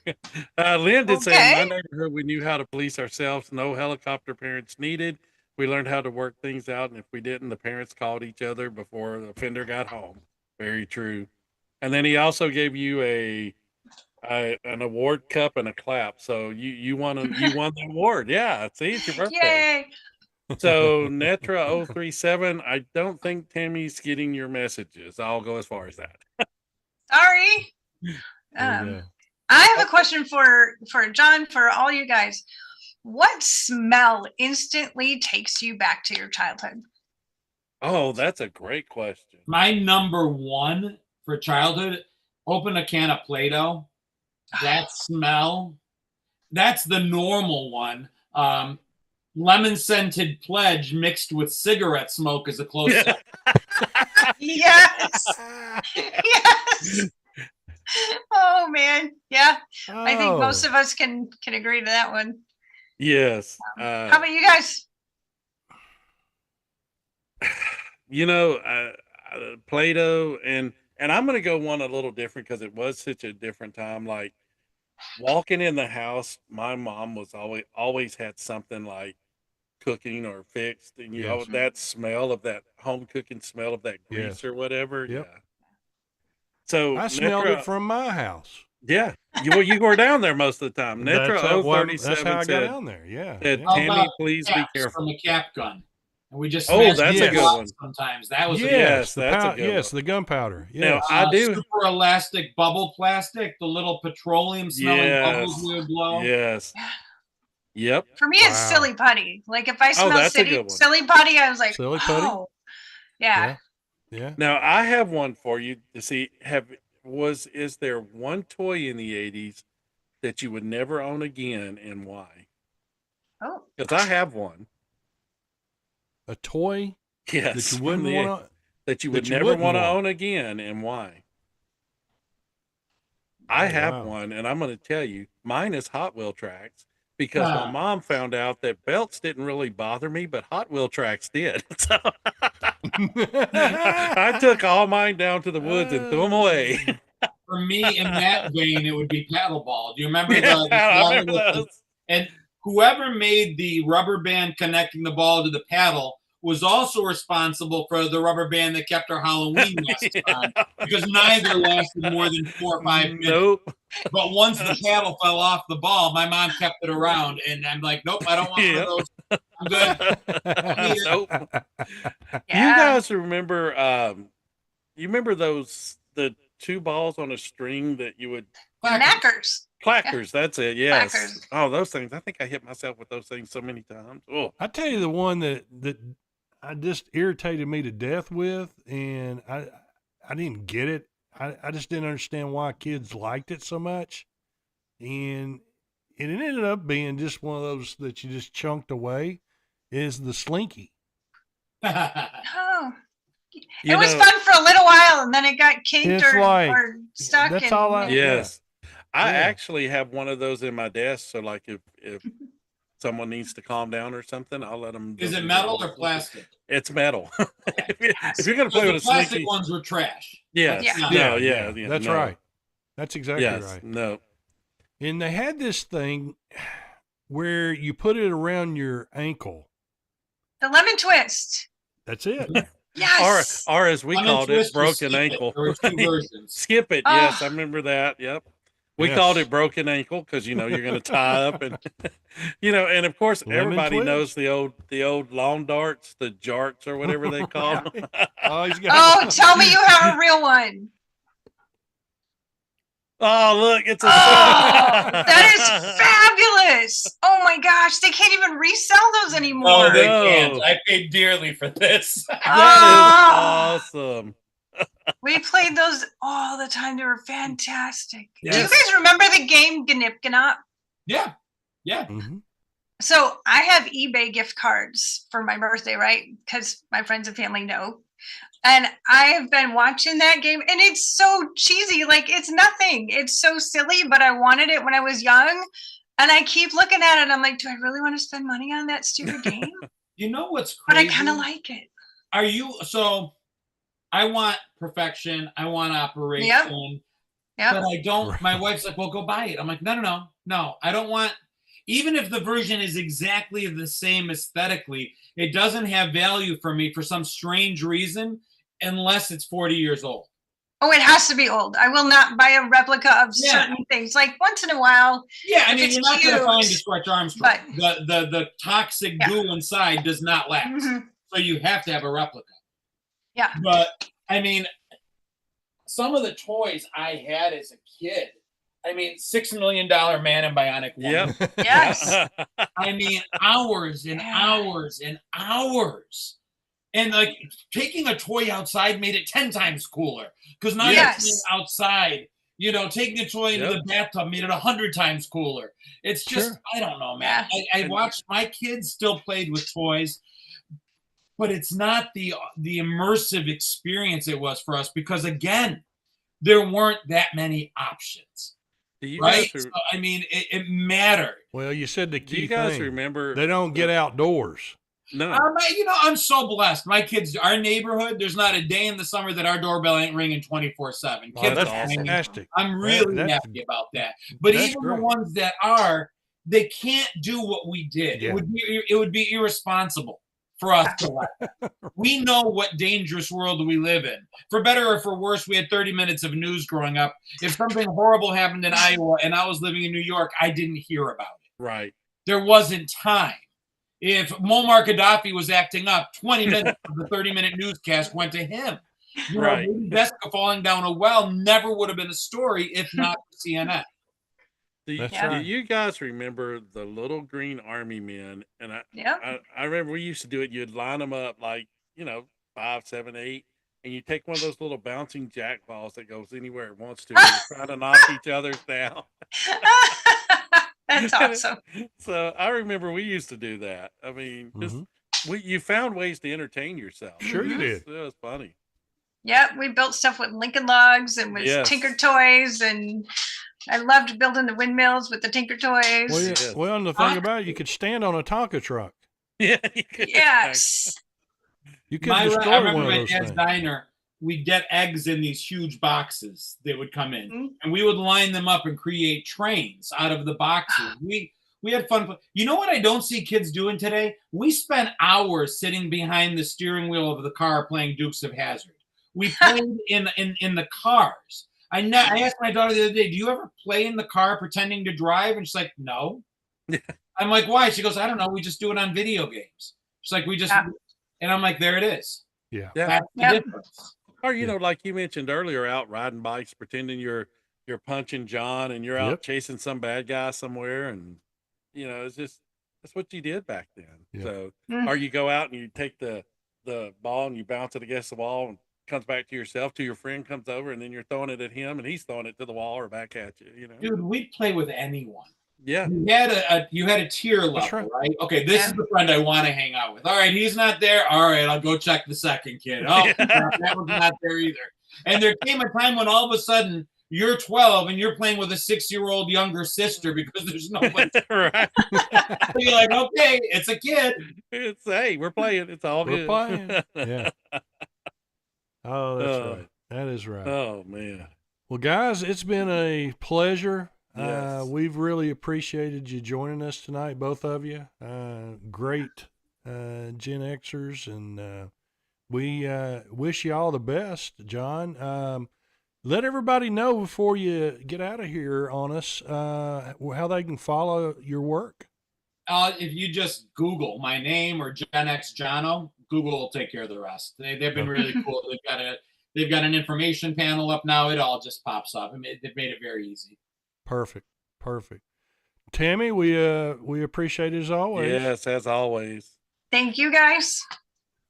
Lynn did say, Okay. in my neighborhood, we knew how to police ourselves. No helicopter parents needed. We learned how to work things out. And if we didn't, the parents called each other before the offender got home. Very true. And then he also gave you an award cup and a clap. So you won the award. Yeah. See, it's your birthday. yay. So Netra 037, I don't think Tammy's getting your messages. I'll go as far as that. Sorry. There you go. I have a question for John, for all you guys. What smell instantly takes you back to your childhood? Oh, that's a great question. My number one for childhood, open a can of Play-Doh. That smell, that's the normal one. Lemon scented pledge mixed with cigarette smoke is a close second. Yes. Yes. Oh man. Yeah. I think most of us can agree to that one. Yes. How about you guys? Play-Doh and I'm going to go one a little different because it was such a different time. Like walking in the house, my mom was always had something like cooking or fixed, and Yes. that smell of that home cooking smell of that grease Yes. or whatever. Yep. Yeah. So I smelled Netra- it from my house. Yeah, you were down there most of the time. Netra That's how 037 I got said, down there. Yeah. said yeah. How Tammy, about please be caps careful. from a cap gun. And we just Oh, smashed that's a it good up one. Sometimes that was Yes, that's a good yes, one. the gunpowder. Now, Yes. I do. super elastic bubble plastic, the little petroleum smelling bubbles Yes. we would blow. Yes. Yep. For me, it's Wow. silly putty. Like if I smell that's a silly, good one. silly putty, I was like, Silly putty? oh, yeah. Yeah. Now I have one for you to see. Is there one toy in the 80s that you would never own again, and why? Oh, Because I have one. A toy Yes. that you from wouldn't the- want to. that you that would you never wouldn't want to want. own again, and why? I Oh, have wow. one, and I'm going to tell you, mine is Hot Wheel tracks, because my mom found out that belts didn't really bother me, but Hot Wheel tracks did. So I took all mine down to the woods and threw them away. For me, in that vein, it would be paddleball. Do you remember I remember those. And whoever made the rubber band connecting the ball to the paddle was also responsible for the rubber band that kept our Halloween masks on, because neither lasted more than 4 or 5 minutes. Nope. But once the paddle fell off the ball, my mom kept it around, and I'm like, nope, I don't want one of those. I'm good. Nope. You guys remember? You remember the 2 balls on a string that you would Knackers. Clackers, that's it. Yes. Clackers. Oh, those things. I think I hit myself with those things so many times. Oh, I tell you, the one that I just irritated me to death with, and I didn't get it. I just didn't understand why kids liked it so much, and it ended up being just one of those that you just chunked away. Is the Slinky? Oh. It was fun for a little while, and then it got kinked or stuck. That's all I. Yes. I actually have one of those in my desk, so like if someone needs to calm down or something, I'll let them. Is it metal or plastic? It's metal. if you're gonna play with a plastic Slinky, ones were trash. yes, Yeah. yeah, That's right. That's exactly right. No. And they had this thing where you put it around your ankle. The lemon twist. That's it. Yes. Or as we called it, broken ankle. There were 2 versions. Skip it. Yes, I remember that. Yep. We called it broken ankle because you're going to tie up and and of course everybody knows the old lawn darts, the jarts or whatever they call them. Tell me you have a real one. Oh, look, it's a that is fabulous. Oh my gosh, they can't even resell those anymore. Oh, they can't. I paid dearly for this. That is awesome. We played those all the time. They were fantastic. Yes. Do you guys remember the game Gnip Gnop? Yeah. Mm-hmm. So I have eBay gift cards for my birthday, right? Because my friends and family know. And I have been watching that game, and it's so cheesy. Like, it's nothing. It's so silly, but I wanted it when I was young. And I keep looking at it. I'm like, do I really want to spend money on that stupid game? You know what's crazy? But I kind of like it. I want perfection. I want operation. Yep. But I don't. My wife's like, well, go buy it. I'm like, no. I don't want. Even if the version is exactly the same aesthetically, it doesn't have value for me for some strange reason unless it's 40 years old. Oh, it has to be old. I will not buy a replica of certain things. Like once in a while. Yeah, I mean, you're not going to find a Stretch Armstrong. But the toxic goo inside does not last. Mm-hmm. So you have to have a replica. Yeah. But, I mean, some of the toys I had as a kid, I mean, $6 Million Man in Bionic Woman. Yep. Yes. I mean, hours and hours and hours. And like taking a toy outside made it 10 times cooler. Because now you're playing outside. Taking a toy into the bathtub made it 100 times cooler. It's just, I don't know, man. I watched my kids still played with toys, but it's not the immersive experience it was for us because, again, there weren't that many options. Right? So, I mean, it mattered. Well, you said the key thing. Do you guys remember? They don't get outdoors. No. I'm so blessed. My kids, our neighborhood, there's not a day in the summer that our doorbell ain't ringing 24/7. Oh, that's fantastic. I'm really happy about that. But even the ones that are, they can't do what we did. Yeah. It would be irresponsible for us to let. We know what dangerous world we live in. For better or for worse, we had 30 minutes of news growing up. If something horrible happened in Iowa and I was living in New York, I didn't hear about it. Right. There wasn't time. If Muammar Gaddafi was acting up, 20 minutes of the 30-minute newscast went to him. Right. Jessica falling down a well never would have been a story if not for CNN. Do you guys remember the little green army men? And I remember we used to do it. You'd line them up like, 5, 7, 8, and you take one of those little bouncing jack balls that goes anywhere it wants to, and you try to knock each other's down. That's awesome. So I remember we used to do that. I mean, you found ways to entertain yourself. Sure you did. It was funny. Yep, we built stuff with Lincoln Logs and with Tinker Toys, and I loved building the windmills with the Tinker Toys. Well, and the thing about it, you could stand on a Tonka truck. Yeah, you could. Yes. You could destroy one of those things. Diner, we'd get eggs in these huge boxes that would come in, and we would line them up and create trains out of the boxes. We had fun. You know what I don't see kids doing today? We spent hours sitting behind the steering wheel of the car playing Dukes of Hazzard. We played in the cars. I asked my daughter the other day, do you ever play in the car pretending to drive? And she's like, no. I'm like, why? She goes, I don't know. We just do it on video games. She's like, and I'm like, there it is. Yeah. That's the difference. Or, you know, like you mentioned earlier, out riding bikes, pretending you're punching John and you're out chasing some bad guy somewhere. And, you know, it's just, that's what you did back then. Yep. So, or you go out and you take the ball and you bounce it against the wall and comes back to yourself, to your friend comes over, and then you're throwing it at him and he's throwing it to the wall or back at you, you know. Dude, we'd play with anyone. Yeah. You had a tier level, right? Okay, this is the friend I want to hang out with. All right, he's not there. All right, I'll go check the second kid. Oh, that one's not there either. And there came a time when all of a sudden you're 12 and you're playing with a 6-year-old younger sister because there's nobody. Right. So you're like, okay, it's a kid. It's we're playing. It's all good. We're playing. Yeah. Oh, that's right. That is right. Oh, man. Well, guys, it's been a pleasure. Yes. We've really appreciated you joining us tonight, both of you. Great Gen Xers, and we wish you all the best, John. Let everybody know before you get out of here on us how they can follow your work. If you just Google my name or Gen X Jono, Google will take care of the rest. They've been really cool. They've got an information panel up now. It all just pops up. They've made it very easy. Perfect. Tammy, we appreciate it as always. Yes, as always. Thank you, guys.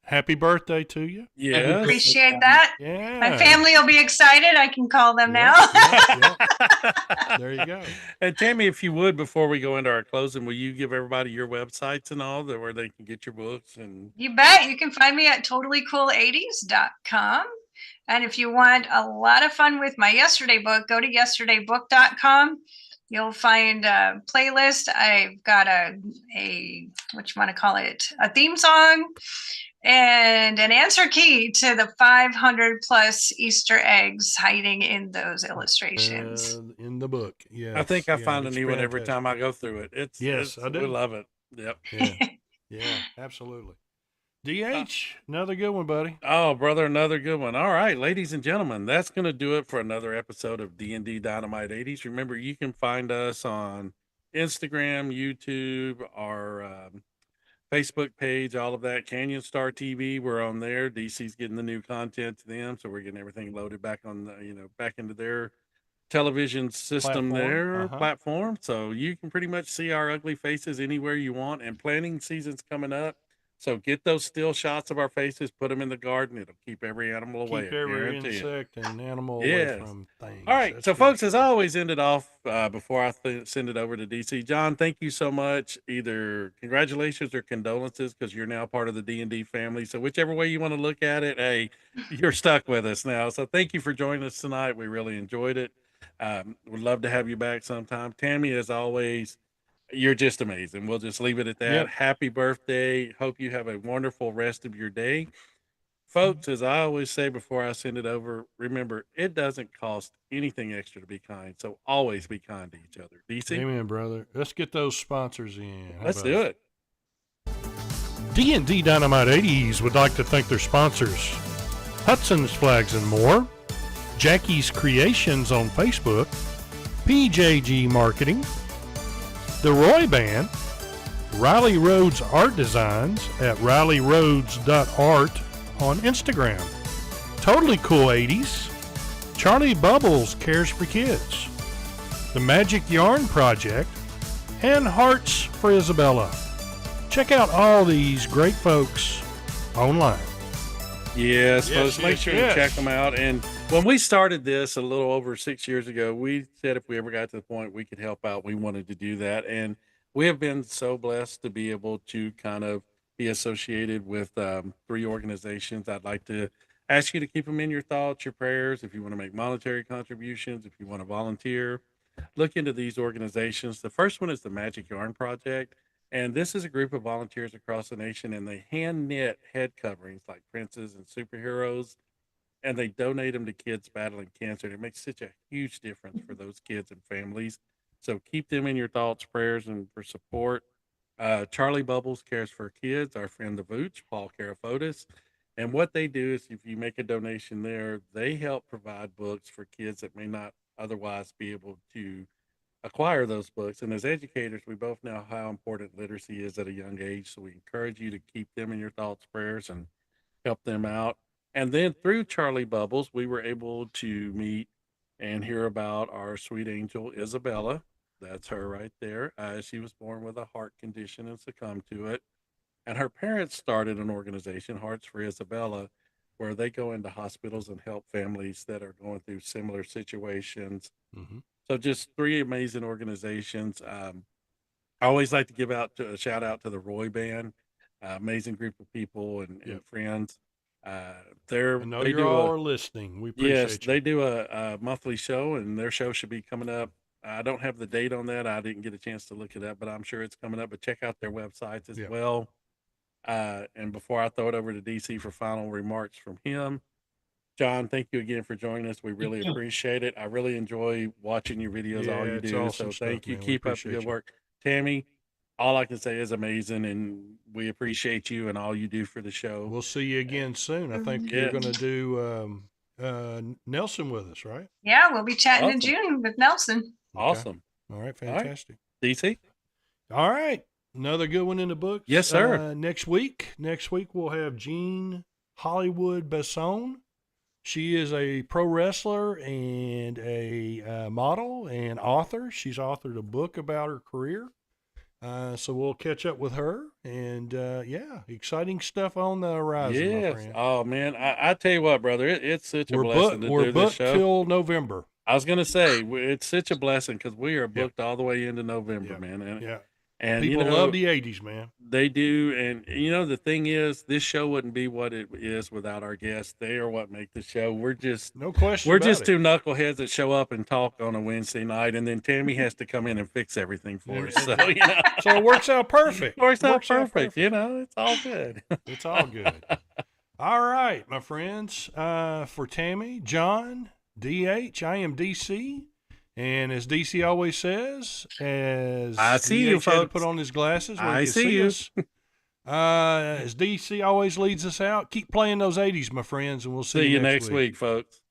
Happy birthday to you. Yeah. Appreciate that. Yeah. My family will be excited. I can call them now. There you go. And Tammy, if you would, before we go into our closing, will you give everybody your websites and all that where they can get your books? And you bet. You can find me at totallycool80s.com. And if you want a lot of fun with my yesterday book, go to yesterdaybook.com. You'll find a playlist. I've got a what you want to call it, a theme song and an answer key to the 500 plus Easter eggs hiding in those illustrations. In the book, yeah. I think I find a new one every time I go through it. I do. We love it. Yep. Yeah, absolutely. DH, another good one, buddy. Oh, brother, another good one. All right, ladies and gentlemen, that's going to do it for another episode of D&D Dynamite 80s. Remember, you can find us on Instagram, YouTube, our Facebook page, all of that. Canyon Star TV, we're on there. DC's getting the new content to them, so we're getting everything loaded back on the, back into their television system platform. So you can pretty much see our ugly faces anywhere you want. And planting season's coming up. So get those still shots of our faces, put them in the garden. It'll keep every animal away. Keep every insect and animal away from things. All right. So, folks, as I always end it off before I send it over to DC, John, thank you so much. Either congratulations or condolences, because you're now part of the D&D family. So whichever way you want to look at it, hey, you're stuck with us now. So thank you for joining us tonight. We really enjoyed it. Would love to have you back sometime. Tammy, as always, you're just amazing. We'll just leave it at that. Yep. Happy birthday. Hope you have a wonderful rest of your day. Folks, as I always say before I send it over, remember, it doesn't cost anything extra to be kind. So always be kind to each other. DC? Amen, brother. Let's get those sponsors in. Let's do it. D&D Dynamite 80s would like to thank their sponsors, Hudson's Flags and More, Jackie's Creations on Facebook, PJG Marketing, The Roy Band, Riley Rhodes Art Designs at rileyroads.art on Instagram, Totally Cool 80s, Charlie Bubbles Cares for Kids, The Magic Yarn Project, and Hearts for Isabella. Check out all these great folks online. Yes, folks, make sure to check them out. And when we started this a little over 6 years ago, we said if we ever got to the point we could help out, we wanted to do that. And we have been so blessed to be able to kind of be associated with 3 organizations. I'd like to ask you to keep them in your thoughts, your prayers. If you want to make monetary contributions, if you want to volunteer, look into these organizations. The first one is the Magic Yarn Project. And this is a group of volunteers across the nation, and they hand knit head coverings like princes and superheroes, and they donate them to kids battling cancer. And it makes such a huge difference for those kids and families. So keep them in your thoughts, prayers, and for support. Charlie Bubbles Cares for Kids, our friend the Vooch, Paul Carafotis. And what they do is if you make a donation there, they help provide books for kids that may not otherwise be able to acquire those books. And as educators, we both know how important literacy is at a young age. So we encourage you to keep them in your thoughts, prayers, and help them out. And then through Charlie Bubbles, we were able to meet and hear about our sweet angel, Isabella. That's her right there. She was born with a heart condition and succumbed to it. And her parents started an organization, Hearts for Isabella, where they go into hospitals and help families that are going through similar situations. Mm-hmm. So just 3 amazing organizations. I always like to give out a shout out to the Roy Band, amazing group of people and friends. I know you all are listening. We appreciate you. They do a monthly show, and their show should be coming up. I don't have the date on that. I didn't get a chance to look it up, but I'm sure it's coming up. But check out their websites as well. And before I throw it over to DC for final remarks from him, John, thank you again for joining us. We really appreciate it. I really enjoy watching your videos, all you do. Awesome so thank you. Man. Keep up the good work. Tammy, all I can say is amazing, and we appreciate you and all you do for the show. We'll see you again soon. I think you're going to do Nelson with us, right? Yeah, we'll be chatting in June with Nelson. Awesome. All right, fantastic. All right. DC? All right. Another good one in the books. Yes, sir. Next week we'll have Jean Hollywood Besson. She is a pro wrestler and a model and author. She's authored a book about her career. So we'll catch up with her. And, exciting stuff on the horizon, my friend. Oh, man. I tell you what, brother, it's such a blessing to do this show. We're booked till November. I was going to say, it's such a blessing because we are booked all the way into November, man. And people love the 80s, man. They do. And, the thing is, this show wouldn't be what it is without our guests. They are what make the show. We're just, no question. We're just 2 knuckleheads that show up and talk on a Wednesday night. And then Tammy has to come in and fix everything for us. So, so it works out perfect. Works out perfect. It's all good. It's all good. All right, my friends. For Tammy, John, DH, I am DC. And as DC always says, as I see DH you, folks. Had to put on his glasses. I see you. Us, as DC always leads us out, keep playing those 80s, my friends, and we'll see you next week, folks.